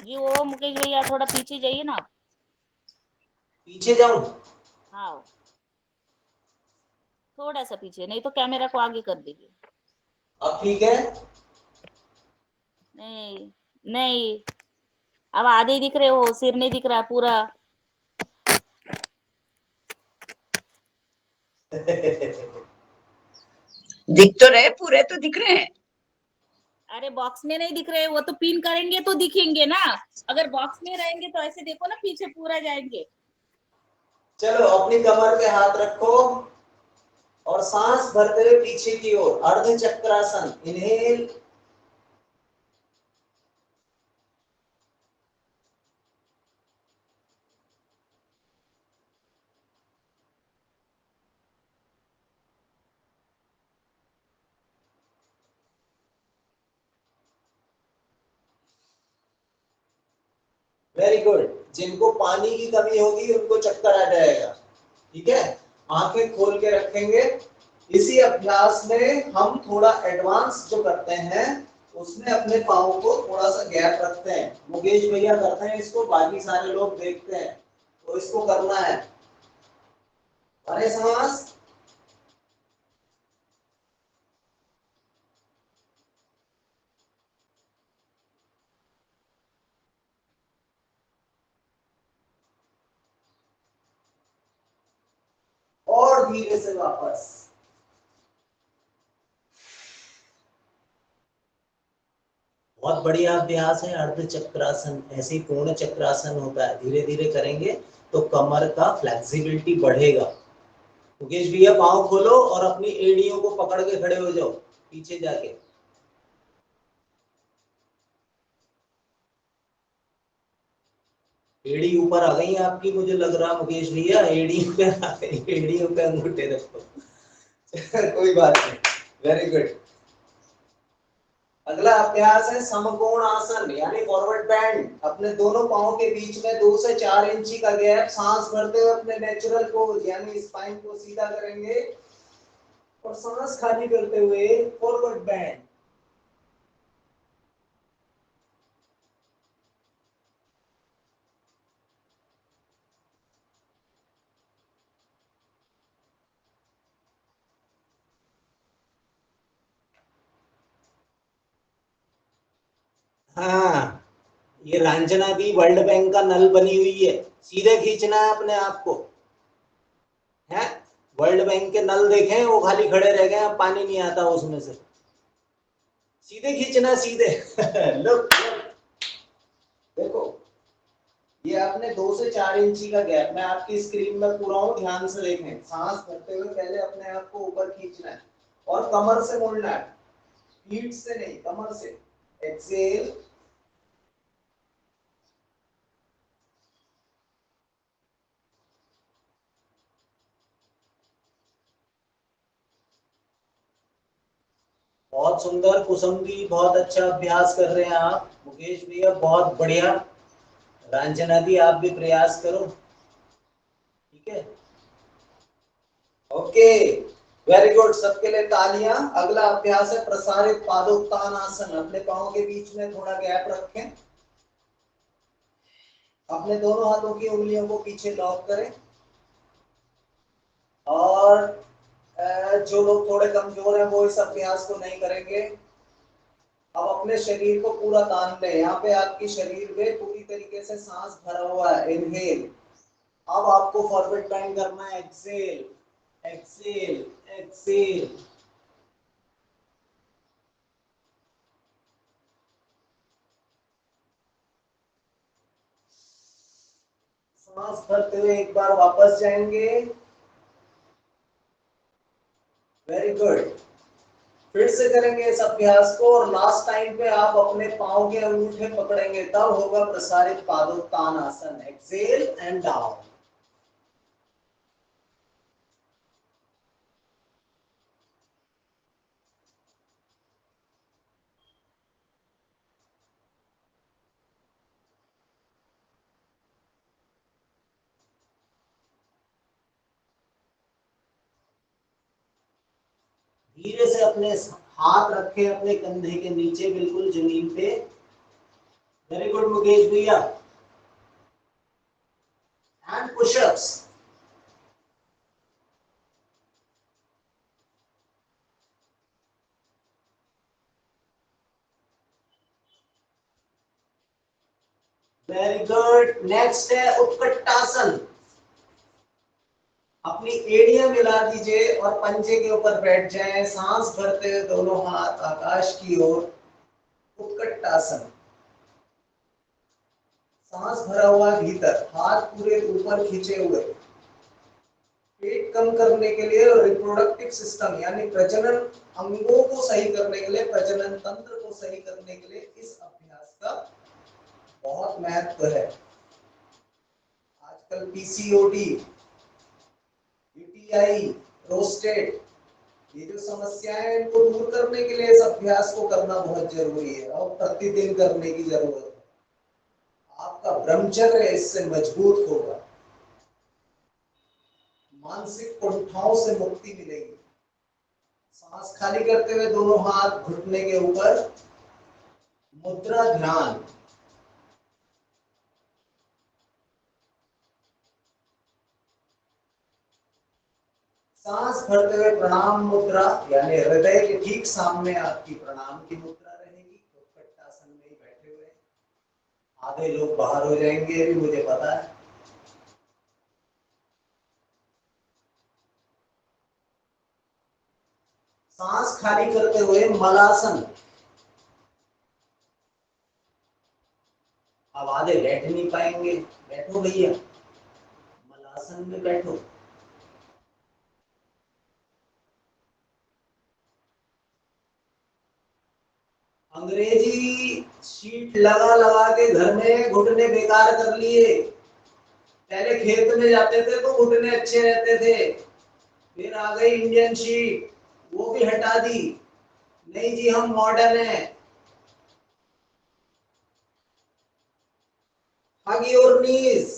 जी वो मुकेश भैया थोड़ा पीछे जाइए ना। पीछे जाऊं? हाँ थोड़ा सा पीछे, नहीं तो कैमरा को आगे कर दीजिए। अब ठीक है? नहीं नहीं, अब आधे ही दिख रहे हो, सिर नहीं दिख रहा पूरा। दिख तो रहे, पूरे तो दिख रहे हैं। अरे बॉक्स में नहीं दिख रहे, वो तो पिन करेंगे तो दिखेंगे ना। अगर बॉक्स में रहेंगे तो ऐसे देखो ना, पीछे पूरा जाएंगे। चलो अपनी कमर पे हाथ रखो और सांस भरते हुए पीछे की ओर अर्ध चक्रासन। Inhale, very good. जिनको पानी की कमी होगी उनको चक्कर आ जाएगा, ठीक है। आंखें खोल के रखेंगे। इसी अभ्यास में हम थोड़ा एडवांस जो करते हैं उसमें अपने पाँव को थोड़ा सा गैप रखते हैं। मुकेश भैया करते हैं इसको, बाकी सारे लोग देखते हैं, तो इसको करना है। अरे सांस, और धीरे से वापस। बहुत बढ़िया अभ्यास है अर्ध चक्रासन। ऐसे ही पूर्ण चक्रासन होता है, धीरे धीरे करेंगे तो कमर का फ्लेक्सिबिलिटी बढ़ेगा। मुकेश भैया पाँव खोलो और अपनी एड़ियों को पकड़ के खड़े हो जाओ पीछे जाके। एड़ी ऊपर आ गई आपकी, मुझे लग रहा मुकेश भैया एड़ियों पे आ गई, एड़ियों पे अंगूठे रखो। कोई बात नहीं, वेरी गुड। अगला अभ्यास है समकोण आसन यानी फॉरवर्ड बेंड। अपने दोनों पाँव के बीच में 2 से 4 इंची का गैप, सांस भरते हुए अपने नेचुरल पोज यानी स्पाइन को सीधा करेंगे और सांस खाली करते हुए फॉरवर्ड बेंड। हाँ, ये रंजना भी वर्ल्ड बैंक का नल बनी हुई है, सीधे खींचना है अपने आप को, है। वर्ल्ड बैंक के नल देखें, वो खाली खड़े रह गए, अब पानी नहीं आता उसमें से। सीधे खींचना, सीधे। लुक देखो, ये आपने 2 से 4 इंची का गैप, मैं आपकी स्क्रीन में पूरा हूं, ध्यान से देखें। सांस भरते हुए पहले अपने आप को ऊपर खींचना है और कमर से मोड़ना है, पीठ से नहीं, कमर से। एक्सेल, बहुत सुंदर कुसुमजी, बहुत अच्छा अभ्यास कर रहे हैं आप। मुकेश भैया बहुत बढ़िया। रंजना दी आप भी प्रयास करो, ठीक है। ओके, वेरी गुड, सबके लिए तालियां। अगला अभ्यास है प्रसारित पादोत्तान आसन। अपने पांव के बीच में थोड़ा गैप रखें, अपने दोनों हाथों की उंगलियों को पीछे लॉक करें और जो लोग थोड़े कमजोर हैं वो इस अभ्यास को नहीं करेंगे। अब अपने शरीर को पूरा तान ले। यहाँ पे आपकी शरीर में पूरी तरीके से सांस भरा हुआ है, इनहेल। अब आपको फॉरवर्ड बेंड करना है, एक्सेल एक्सेल एक्सेल। सांस भरते हुए एक बार वापस जाएंगे, वेरी गुड। फिर से करेंगे इस अभ्यास को और लास्ट टाइम पे आप अपने पांव के अंगूठे पकड़ेंगे, तब होगा प्रसारित पादोत्तान आसन। Exhale and down. धीरे से अपने हाथ रखें अपने कंधे के नीचे, बिल्कुल जमीन पे। वेरी गुड मुकेश भैया। And pushups. Very good. Next है उत्कटासन। अपनी एड़ियां मिला दीजिए और पंजे के ऊपर बैठ जाएं, सांस भरते हुए दोनों हाथ आकाश की ओर। उत्कटासन। सांस भरा हुआ भीतर, हाथ पूरे ऊपर खींचे हुए। पेट कम करने के लिए और रिप्रोडक्टिव सिस्टम यानी प्रजनन अंगों को सही करने के लिए, प्रजनन तंत्र को सही करने के लिए इस अभ्यास का बहुत महत्व है। आजकल पीसीओडी, यूटीआई, प्रोस्टेट, ये जो समस्याएं हैं इनको दूर करने के लिए इस अभ्यास को करना बहुत जरूरी है और प्रतिदिन करने की जरूरत है। आपका ब्रह्मचर्य इससे मजबूत होगा, मानसिक कुंठाओं से मुक्ति मिलेगी। सांस खाली करते हुए दोनों हाथ घुटने के ऊपर, मुद्रा ध्यान। सांस भरते हुए प्रणाम मुद्रा, यानी हृदय के ठीक सामने आपकी प्रणाम की मुद्रा रहेगी। उत्कटासन में ही बैठे हुए, आधे लोग बाहर हो जाएंगे ये भी मुझे पता है। सांस खाली करते हुए मलासन। अब आधे बैठ नहीं पाएंगे, बैठो भैया, मलासन में बैठो। अंग्रेजी शीट लगा लगा के घर में घुटने बेकार कर लिए। पहले खेत में जाते थे तो घुटने अच्छे रहते थे, फिर आ गई इंडियन शीट, वो भी हटा दी। नहीं जी, हम मॉडर्न हैं। Hug your knees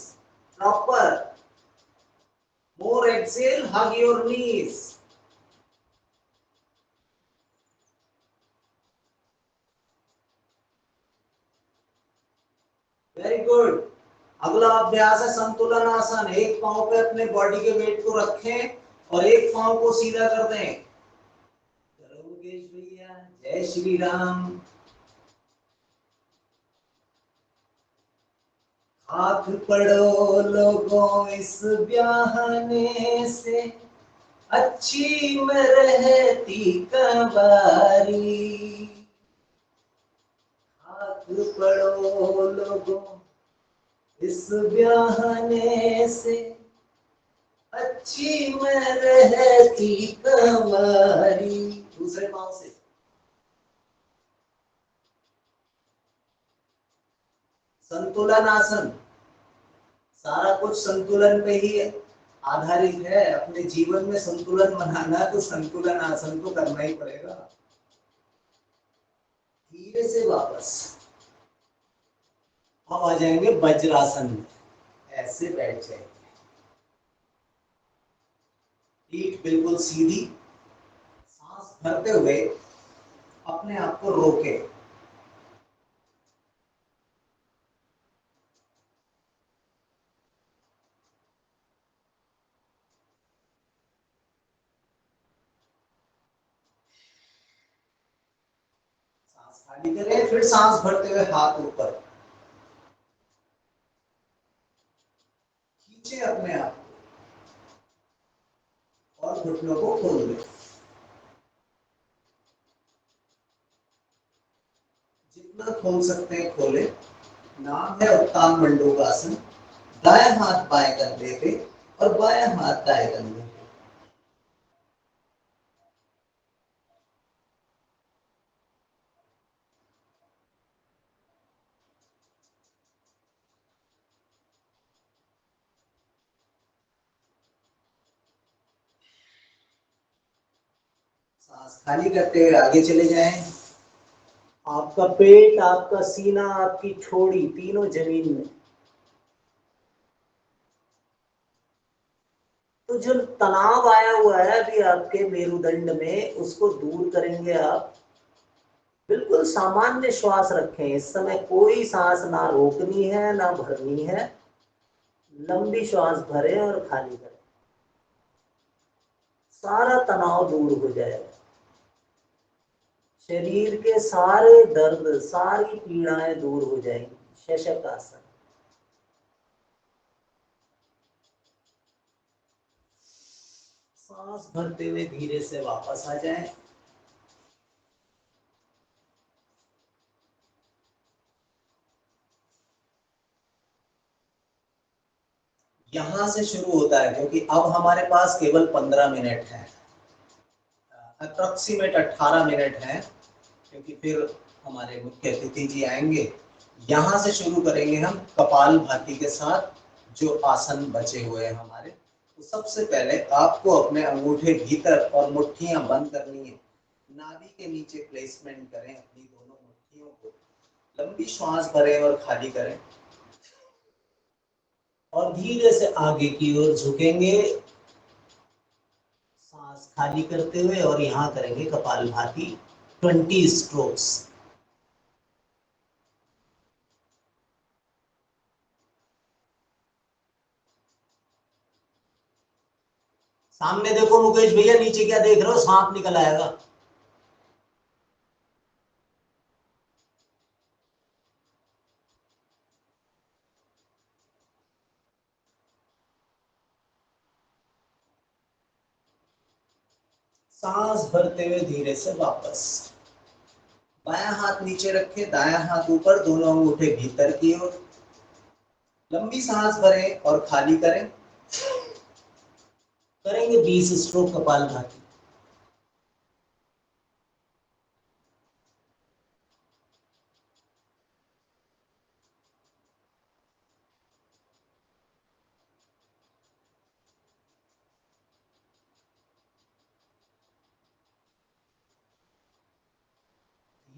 proper, more exhale, hug your knees. Very good. अगला अभ्यास है संतुलन आसन। एक पांव पे अपने बॉडी के वेट को रखें और एक पांव को सीधा कर दें। चलो मुकेश भैया, जय श्री राम। हाथ पढ़ो लोगों इस ब्याहने से, अच्छी में रहती कबारी। हाथ पढ़ो लोगों इस ब्याहने से, अच्छी में रहती कबारी। दूसरे पांव से संतुलन आसन। सारा कुछ संतुलन पे ही आधारित है। अपने जीवन में संतुलन बनाना है तो संतुलन आसन तो करना ही पड़ेगा। धीरे से वापस अब आ जाएंगे वज्रासन में। ऐसे बैठ जाएंगे, पीठ बिल्कुल सीधी। सांस भरते हुए अपने आप को रोके। सांस खाली करें, फिर सांस भरते हुए हाथ ऊपर खींचे अपने आप को और घुटनों को खोल दें। जितना खोल सकते हैं खोले। नाम है उत्तान मंडूकासन। दायां हाथ बाएं कंधे पे और बायां हाथ दाएं कंधे पे। सांस खाली करते हुए आगे चले जाएं। आपका पेट, आपका सीना, आपकी ठोड़ी तीनों जमीन में। तो जो तनाव आया हुआ है अभी आपके मेरुदंड में, उसको दूर करेंगे आप। बिल्कुल सामान्य श्वास रखें। इस समय कोई सांस ना रोकनी है ना भरनी है। लंबी श्वास भरें और खाली करें। सारा तनाव दूर हो जाएगा। शरीर के सारे दर्द, सारी पीड़ाएं दूर हो जाएंगी। शशक आसन। सांस भरते हुए धीरे से वापस आ जाएं। यहां से शुरू होता है क्योंकि अब हमारे पास केवल 15 मिनट है, अप्रोक्सीमेट 18 मिनट है, क्योंकि फिर हमारे मुख्य अतिथि जी आएंगे। यहां से शुरू करेंगे हम कपालभाति के साथ। जो आसन बचे हुए हैं हमारे, तो सबसे पहले आपको अपने अंगूठे भीतर और मुट्ठियां बंद करनी है। नाभि के नीचे प्लेसमेंट करें अपनी दोनों मुट्ठियों को। लंबी श्वास भरें और खाली करें। और धीरे से आगे की ओर झुकेंगे, सांस खाली करते हुए, और यहाँ करेंगे कपालभाति 20 स्ट्रोक्स। सामने देखो मुकेश भैया, नीचे क्या देख रहे हो, सांप निकल आएगा। सांस भरते हुए धीरे से वापस, बायां हाथ नीचे रखे, दायां हाथ ऊपर, दोनों अंगूठे भीतर की ओर। लंबी सांस भरें और खाली करें। करेंगे 20 स्ट्रोक कपालभाति।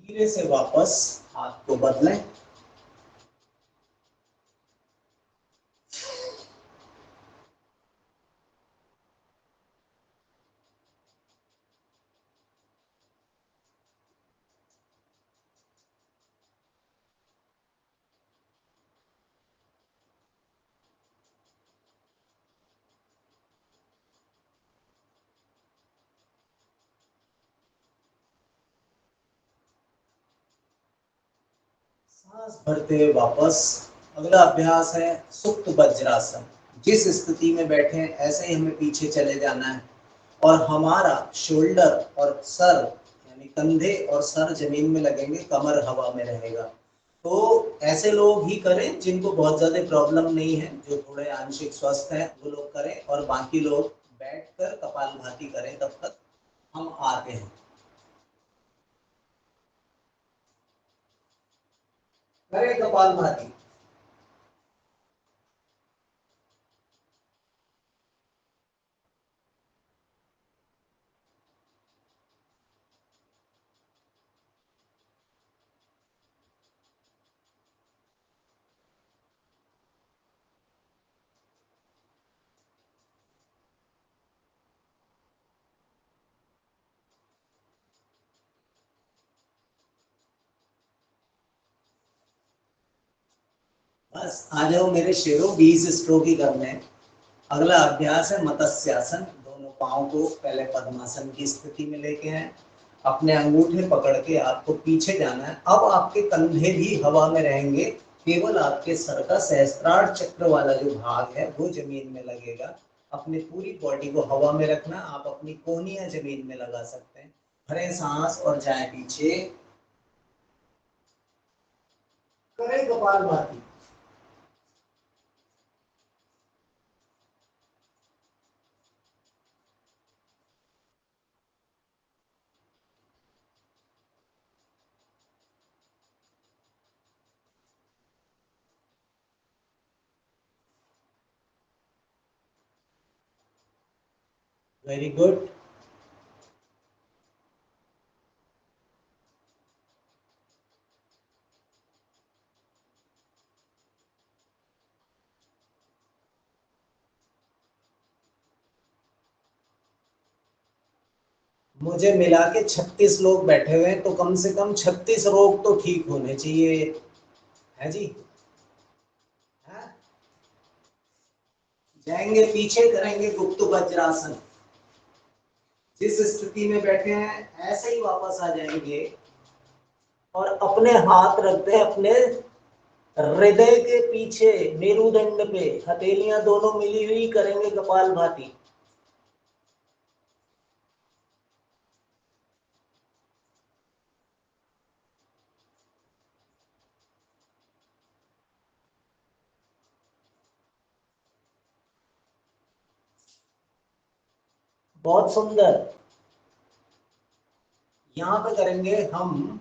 धीरे से वापस हाथ को बदलें। सांस भरते हुए वापस। अगला अभ्यास है सुप्त वज्रासन। जिस स्थिति में बैठे हैं ऐसे ही हमें पीछे चले जाना है, और हमारा शोल्डर और सर यानी कंधे और सर जमीन में लगेंगे, कमर हवा में रहेगा। तो ऐसे लोग ही करें जिनको बहुत ज्यादा प्रॉब्लम नहीं है, जो थोड़े आंशिक स्वस्थ हैं वो लोग करें, और बाकी लोग बैठकर कपालभाति करें। तब तक हम आते हैं। करें कपालभाति। बस आ जाओ मेरे शेरों, 20 स्ट्रोक ही करने हैं। अगला अभ्यास है मत्स्यासन। दोनों पाँव को पहले पद्मासन की स्थिति में लेके आए, अपने अंगूठे पकड़ के आपको पीछे जाना है। अब आपके कंधे भी हवा में रहेंगे, केवल आपके सर का सहस्त्रार चक्र वाला जो भाग है वो जमीन में लगेगा। अपनी पूरी बॉडी को हवा में रखना। आप अपनी कोहनियां जमीन में लगा सकते हैं। भरें सांस और जाए पीछे। करें कपालभाति। Very good. मुझे मिला के 36 लोग बैठे हुए हैं, तो कम से कम 36 रोग तो ठीक होने चाहिए, है जी। है? जाएंगे पीछे, करेंगे गुप्त वज्रासन। जिस स्थिति में बैठे हैं ऐसे ही वापस आ जाएंगे, और अपने हाथ रख दें अपने हृदय के पीछे, मेरुदंड पे, हथेलियां दोनों मिली हुई, करेंगे कपालभाति। बहुत सुंदर। यहाँ पे करेंगे हम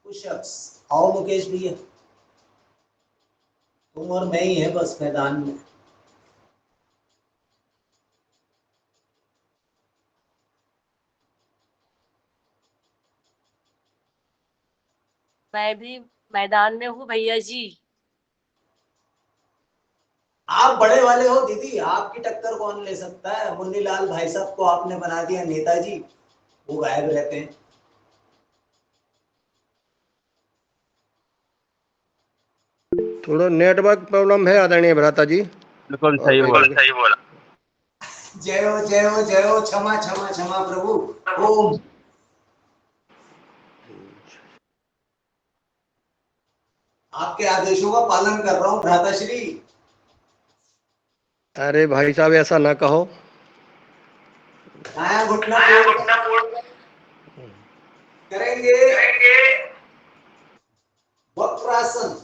पुशअप्स। आओ मुकेश भैया, तुम और मैं ही है बस मैदान में। मैं भी मैदान में हूँ भैया जी। आप बड़े वाले हो दीदी, आपकी टक्कर कौन ले सकता है। मुन्नीलाल भाई साहब को आपने बना दिया नेताजी, वो गायब रहते हैं। थोड़ा नेटवर्क प्रॉब्लम है आदरणीय भ्राता जी। बिल्कुल और सही भाई बोला। साहब जय हो जय हो जय हो, क्षमा क्षमा क्षमा प्रभु। ओम। आपके आदेशों का पालन कर रहा हूँ भ्राताश्री। अरे भाई साहब ऐसा ना कहो। दायां घुटना तोड़ करेंगे वक्रासन।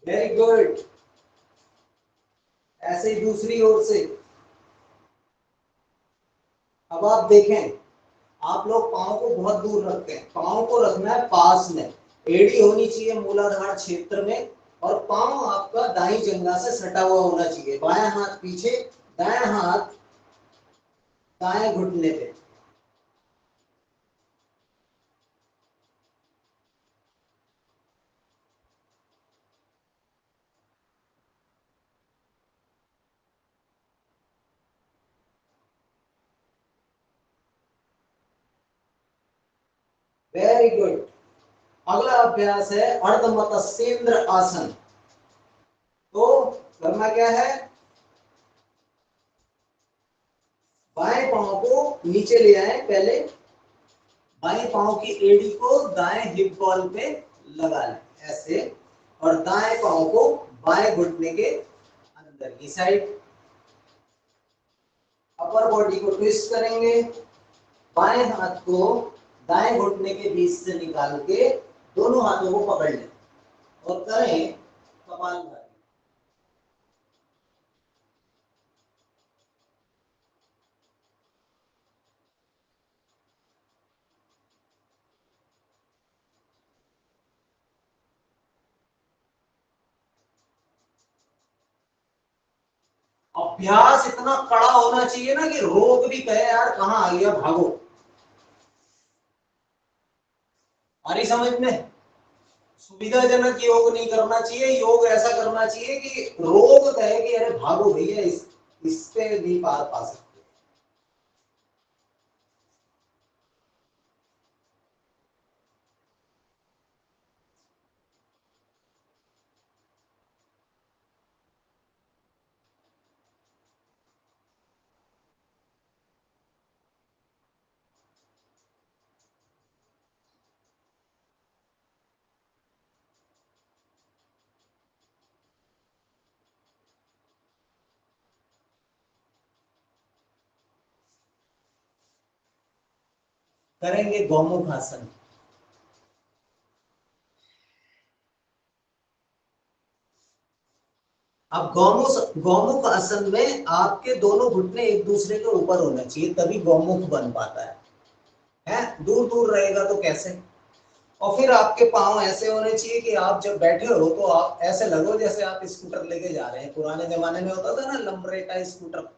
Very good. ऐसे ही दूसरी ओर से। अब आप देखें, आप लोग पाँव को बहुत दूर रखते हैं, पाँव को रखना है पास में। एड़ी होनी चाहिए मूलाधार क्षेत्र में, और पाँव आपका दाई जंघा से सटा हुआ होना चाहिए। बायां हाथ पीछे, दायां हाथ दाएं घुटने पे। Very good. अगला अभ्यास है अर्धमत्स्येंद्र आसन। तो करना क्या है, बाएं पांव को नीचे ले आए पहले, बाएं पांव की एड़ी को दाएं हिप बॉल पे लगा लें ऐसे, और दाएं पांव को बाएं घुटने के अंदर की साइड। अपर बॉडी को ट्विस्ट करेंगे, बाएं हाथ को दाएं घुटने के बीच से निकाल के दोनों हाथों को पकड़ लें और करें कपालभाति। अभ्यास इतना कड़ा होना चाहिए ना कि रोग भी कहे यार कहाँ आ गया भागो। आ रही समझ में। सुविधाजनक योग नहीं करना चाहिए, योग ऐसा करना चाहिए कि रोग कहे कि अरे भागो भैया, इस पे नहीं पार पा सकते। करेंगे गौमुख आसन। अब गौमुख आसन में आपके दोनों घुटने एक दूसरे के ऊपर होना चाहिए, तभी गौमुख बन पाता है? दूर दूर रहेगा तो कैसे। और फिर आपके पांव ऐसे होने चाहिए कि आप जब बैठे हो तो आप ऐसे लगो जैसे आप स्कूटर लेके जा रहे हैं। पुराने जमाने में होता था ना लंबरेटा स्कूटर,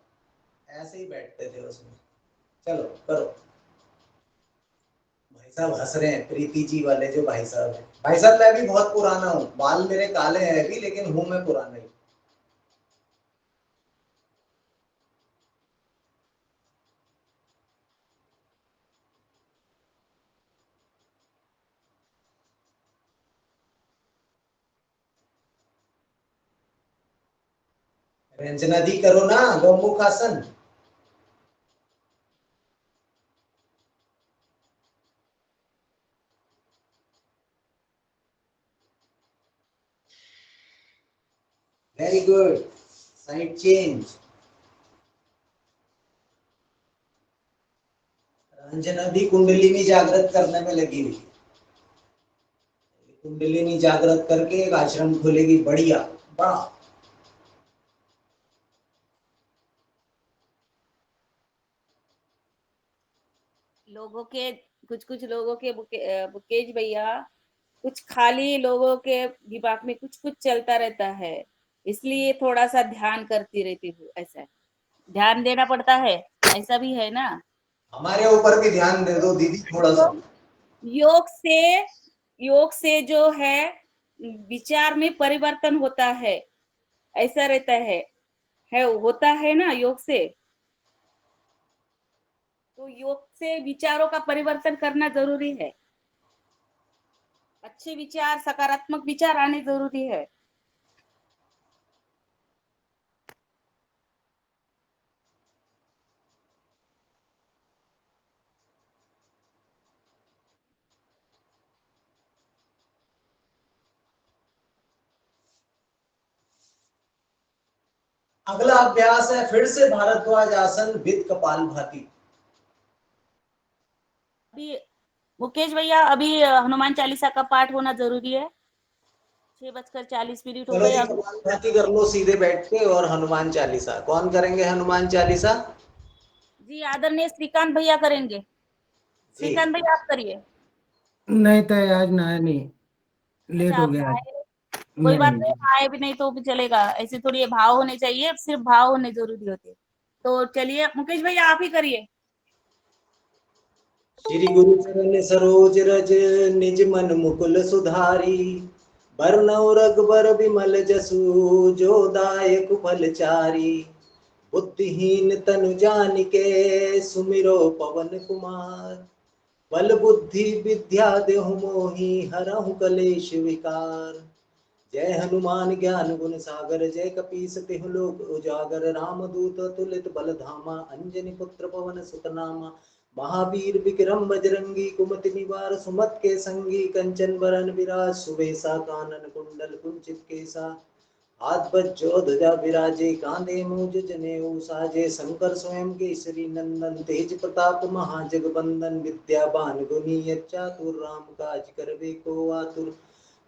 ऐसे ही बैठते थे उसमें। चलो करो। भाई साहब हंस रहे हैं, प्रीति जी वाले जो भाई साहब हैं। भाई साहब मैं भी बहुत पुराना हूँ, बाल मेरे काले हैं अभी, लेकिन हूं मैं पुराना ही। रंजना दी करो ना गौमुख आसन। Very good. Side change. Ranjana दी कुंडलिनी जागृत करने में लगी हुई। कुंडलिनी जागृत करके एक आश्रम खोलेगी बढ़िया बड़ा। लोगों के कुछ कुछ लोगों के मुकेश भैया, कुछ खाली लोगों के दिमाग में कुछ कुछ चलता रहता है, इसलिए थोड़ा सा ध्यान करती रहती हूँ। ऐसा है, ध्यान देना पड़ता है, ऐसा भी है ना। हमारे ऊपर भी ध्यान दे दो दीदी थोड़ा सा। योग से योग से जो है विचार में परिवर्तन होता है, ऐसा रहता है होता है ना योग से। तो योग से विचारों का परिवर्तन करना जरूरी है, अच्छे विचार, सकारात्मक विचार आने जरूरी है। अगला अभ्यास है फिर से भारद्वाज आसन विद कपालभाति। अभी मुकेश भैया, अभी हनुमान चालीसा का पाठ होना जरूरी है। 6:40 हो चलो गए जी अभी। कपालभाति कर लो सीधे बैठ के, और हनुमान चालीसा कौन करेंगे? हनुमान चालीसा जी आदरणीय श्रीकांत भैया करेंगे। जी। श्रीकांत भैया आप करिए। नहीं तो आज नहाया नहीं, लेट अच्छा हो आप गया आज। आए, कोई बात नहीं, आए भी नहीं तो भी चलेगा, ऐसे थोड़ी ये भाव होने चाहिए, सिर्फ भाव होने जरूरी होते हैं। तो चलिए मुकेश भैया आप ही करिए। श्री गुरु चरण सरोज रज निज मन मुकुल सुधारी, बरनउँ रघुबर बिमल जसु जो दायक फलचारी। बुद्धिहीन तनु जानिके सुमिरो पवन कुमार, बल बुद्धि विद्या देहु मोहि हरहु कलेश विकार। जय हनुमान ज्ञान गुण सागर जय कपीस तिहु लोक उजागर, रामदूत तुलित बल धामा अंजनी पुत्र पवन सुत नामा। महावीर विक्रम बजरंगी कुमति निवार सुमत के संगी, कंचन बरन विराज सुबेसा कानन कुंडल कुंचित केसा। हाथ बज्जो ध्वजा विराजे कांधे मूज जनेऊ साजे, शंकर स्वयं केसरी नंदन तेज प्रताप महाजगबंदन। विद्यावान गुणी चातुर राम काज करबे को आतुर,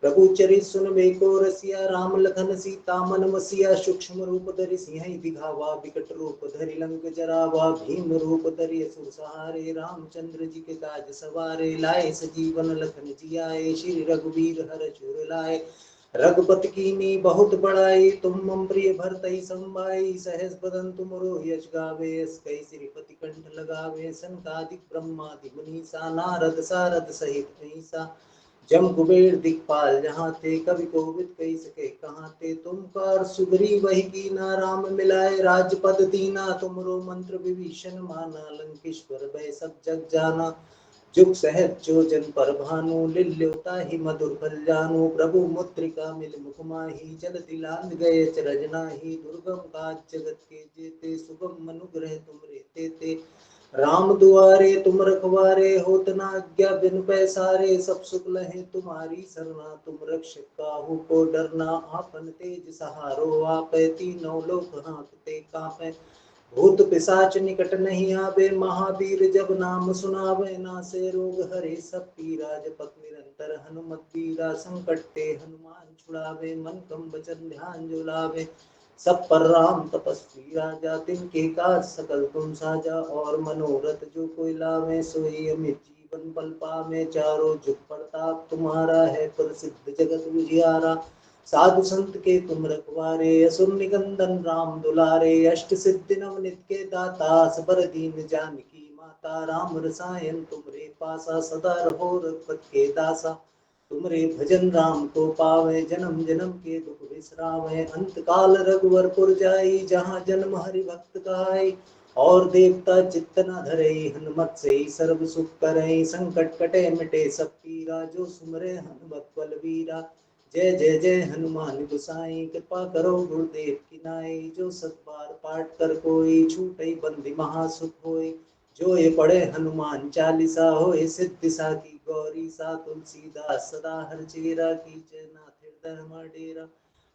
प्रभु चरित सुनबे को रसिया। राम लखन सीता मन मसिया, सूक्ष्म रूप धरि सिंह दिखावा विकट रूप धरि लंक जरावा। भीम रूप धरि असुर सहारे, रामचंद्र जी के काज सवारे। लाए सजीवन लखन जियाए, श्री रघुवीर हर चूर लाए। रघुपति कीनी बहुत बड़ाई, तुम मम प्रिय भरतहि संभाई। सहस बदन तुमरो यश गावे, अस कई श्रीपति कंठ लगावे। सनकादिक ब्रह्मादि मुनीसा, नारद सारद सहित अहिसा। जम कुबेर दिखपाल जहाँ ते, कवि कोविद कही सके कहाँ ते। तुम कर सुग्री वही कीना, राम मिलाए राजपद दीना। तुमरो मंत्र विभीषण माना, लंकेश्वर भय सब जग जाना। जुग सहज जो जन पर भानु, लिल्योता ही मधुर फल जानु। प्रभु मुद्रिका मिल मुख माही, जल दिलांग गए चरज नाही। दुर्गम काज जगत के जेते, सुगम मनुग्रह तुम रे ते। राम दुआरे तुम रखवारे, होत न आज्ञा बिनु पैसारे। सब सुख लहे तुम्हारी सरना, तुम रक्षक काहू को डरना। आपन तेज सहारो आपै, तीनों लोक हांकते कांपै। भूत पिशाच निकट नहीं आवे, महावीर जब नाम सुनावे। नासे रोग हरे सब पीरा, जपत निरंतर हनुमत बीरा। संकट ते हनुमान छुड़ावे, मन क्रम वचन ध्यान जो लावे। सब पर राम तपस्वी राजा, तिनके काज सकल तुम साजा। और मनोरथ जो कोई लावे, सोई अमित जीवन बल पावे। चारों जुग प्रताप तुम्हारा है, प्रसिद्ध जगत उजियारा। साधु संत के तुम रखवारे, असुर निकंदन राम दुलारे। अष्ट सिद्धि नवनित के दाता, सबर दीन जानकी माता। राम रसायन तुमरे पासा, सदा रहो रघुपत के दासा। तुमरे भजन राम को पावे, जन्म जन्म के दुख बिसरावे। अंत काल रघुवर पुर जाई, जहाँ जन्म हरि भक्त कहाई। और देवता चित्त न धरई, हनुमत से सर्व सुख करई। संकट कटे मिटे सब पीरा, जो सुमरे हनुमत बलवीरा। जय जय जय हनुमान गोसाई, कृपा करो गुरुदेव की नाई। जो सत बार पाठ कर कोई, छूटई बंदी महासुख होई। जो ये पढ़े हनुमान चालीसा, होए सिद्धि साखी गौरी सा। तुलसीदास सदा हर चेरा, कीजय नाथ हृदय हमारा डेरा।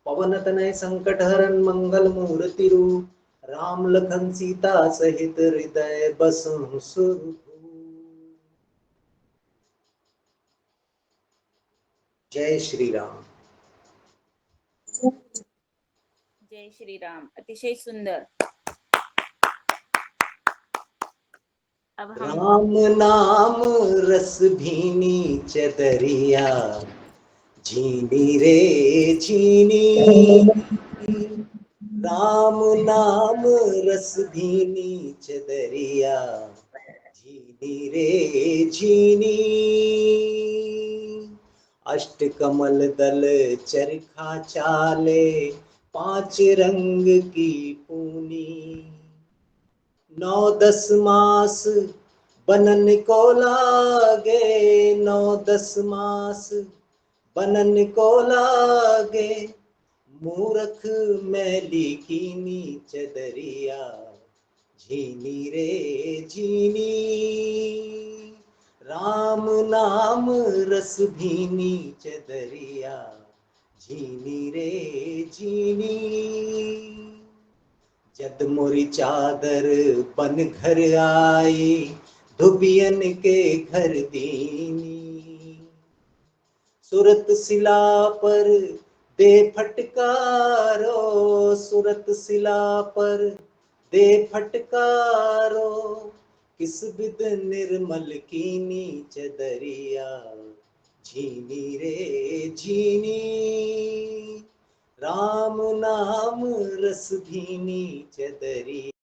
पवन तनय संकट हरन, मंगल मूर्ति रूप। राम लखन सीता सहित हृदय बसहु सुरभूप। जय श्री राम। जय श्री राम, अतिशय सुंदर। अब हम राम नाम रस भीनी चदरिया झीनी रे झीनी, राम नाम रस भीनी चदरिया झीनी रे झीनी, अष्ट कमल दल चरखा चाले पांच रंग की पूनी, 9-10 मास बनन को लागे, 9-10 मास बनन को लागे, मूरख मैली कीनी चदरिया झीनी रे झीनी, राम नाम रस भीनी चदरिया झीनी रे झीनी, जद मोरी चादर बन घर आई धुबियन के घर दीनी, सूरत सिला पर दे फटकारो, सूरत सिला पर दे फटकारो, किस बिद निर्मल कीनी चदरिया झीनी रे झीनी, राम नाम रस भीनी चदरिया।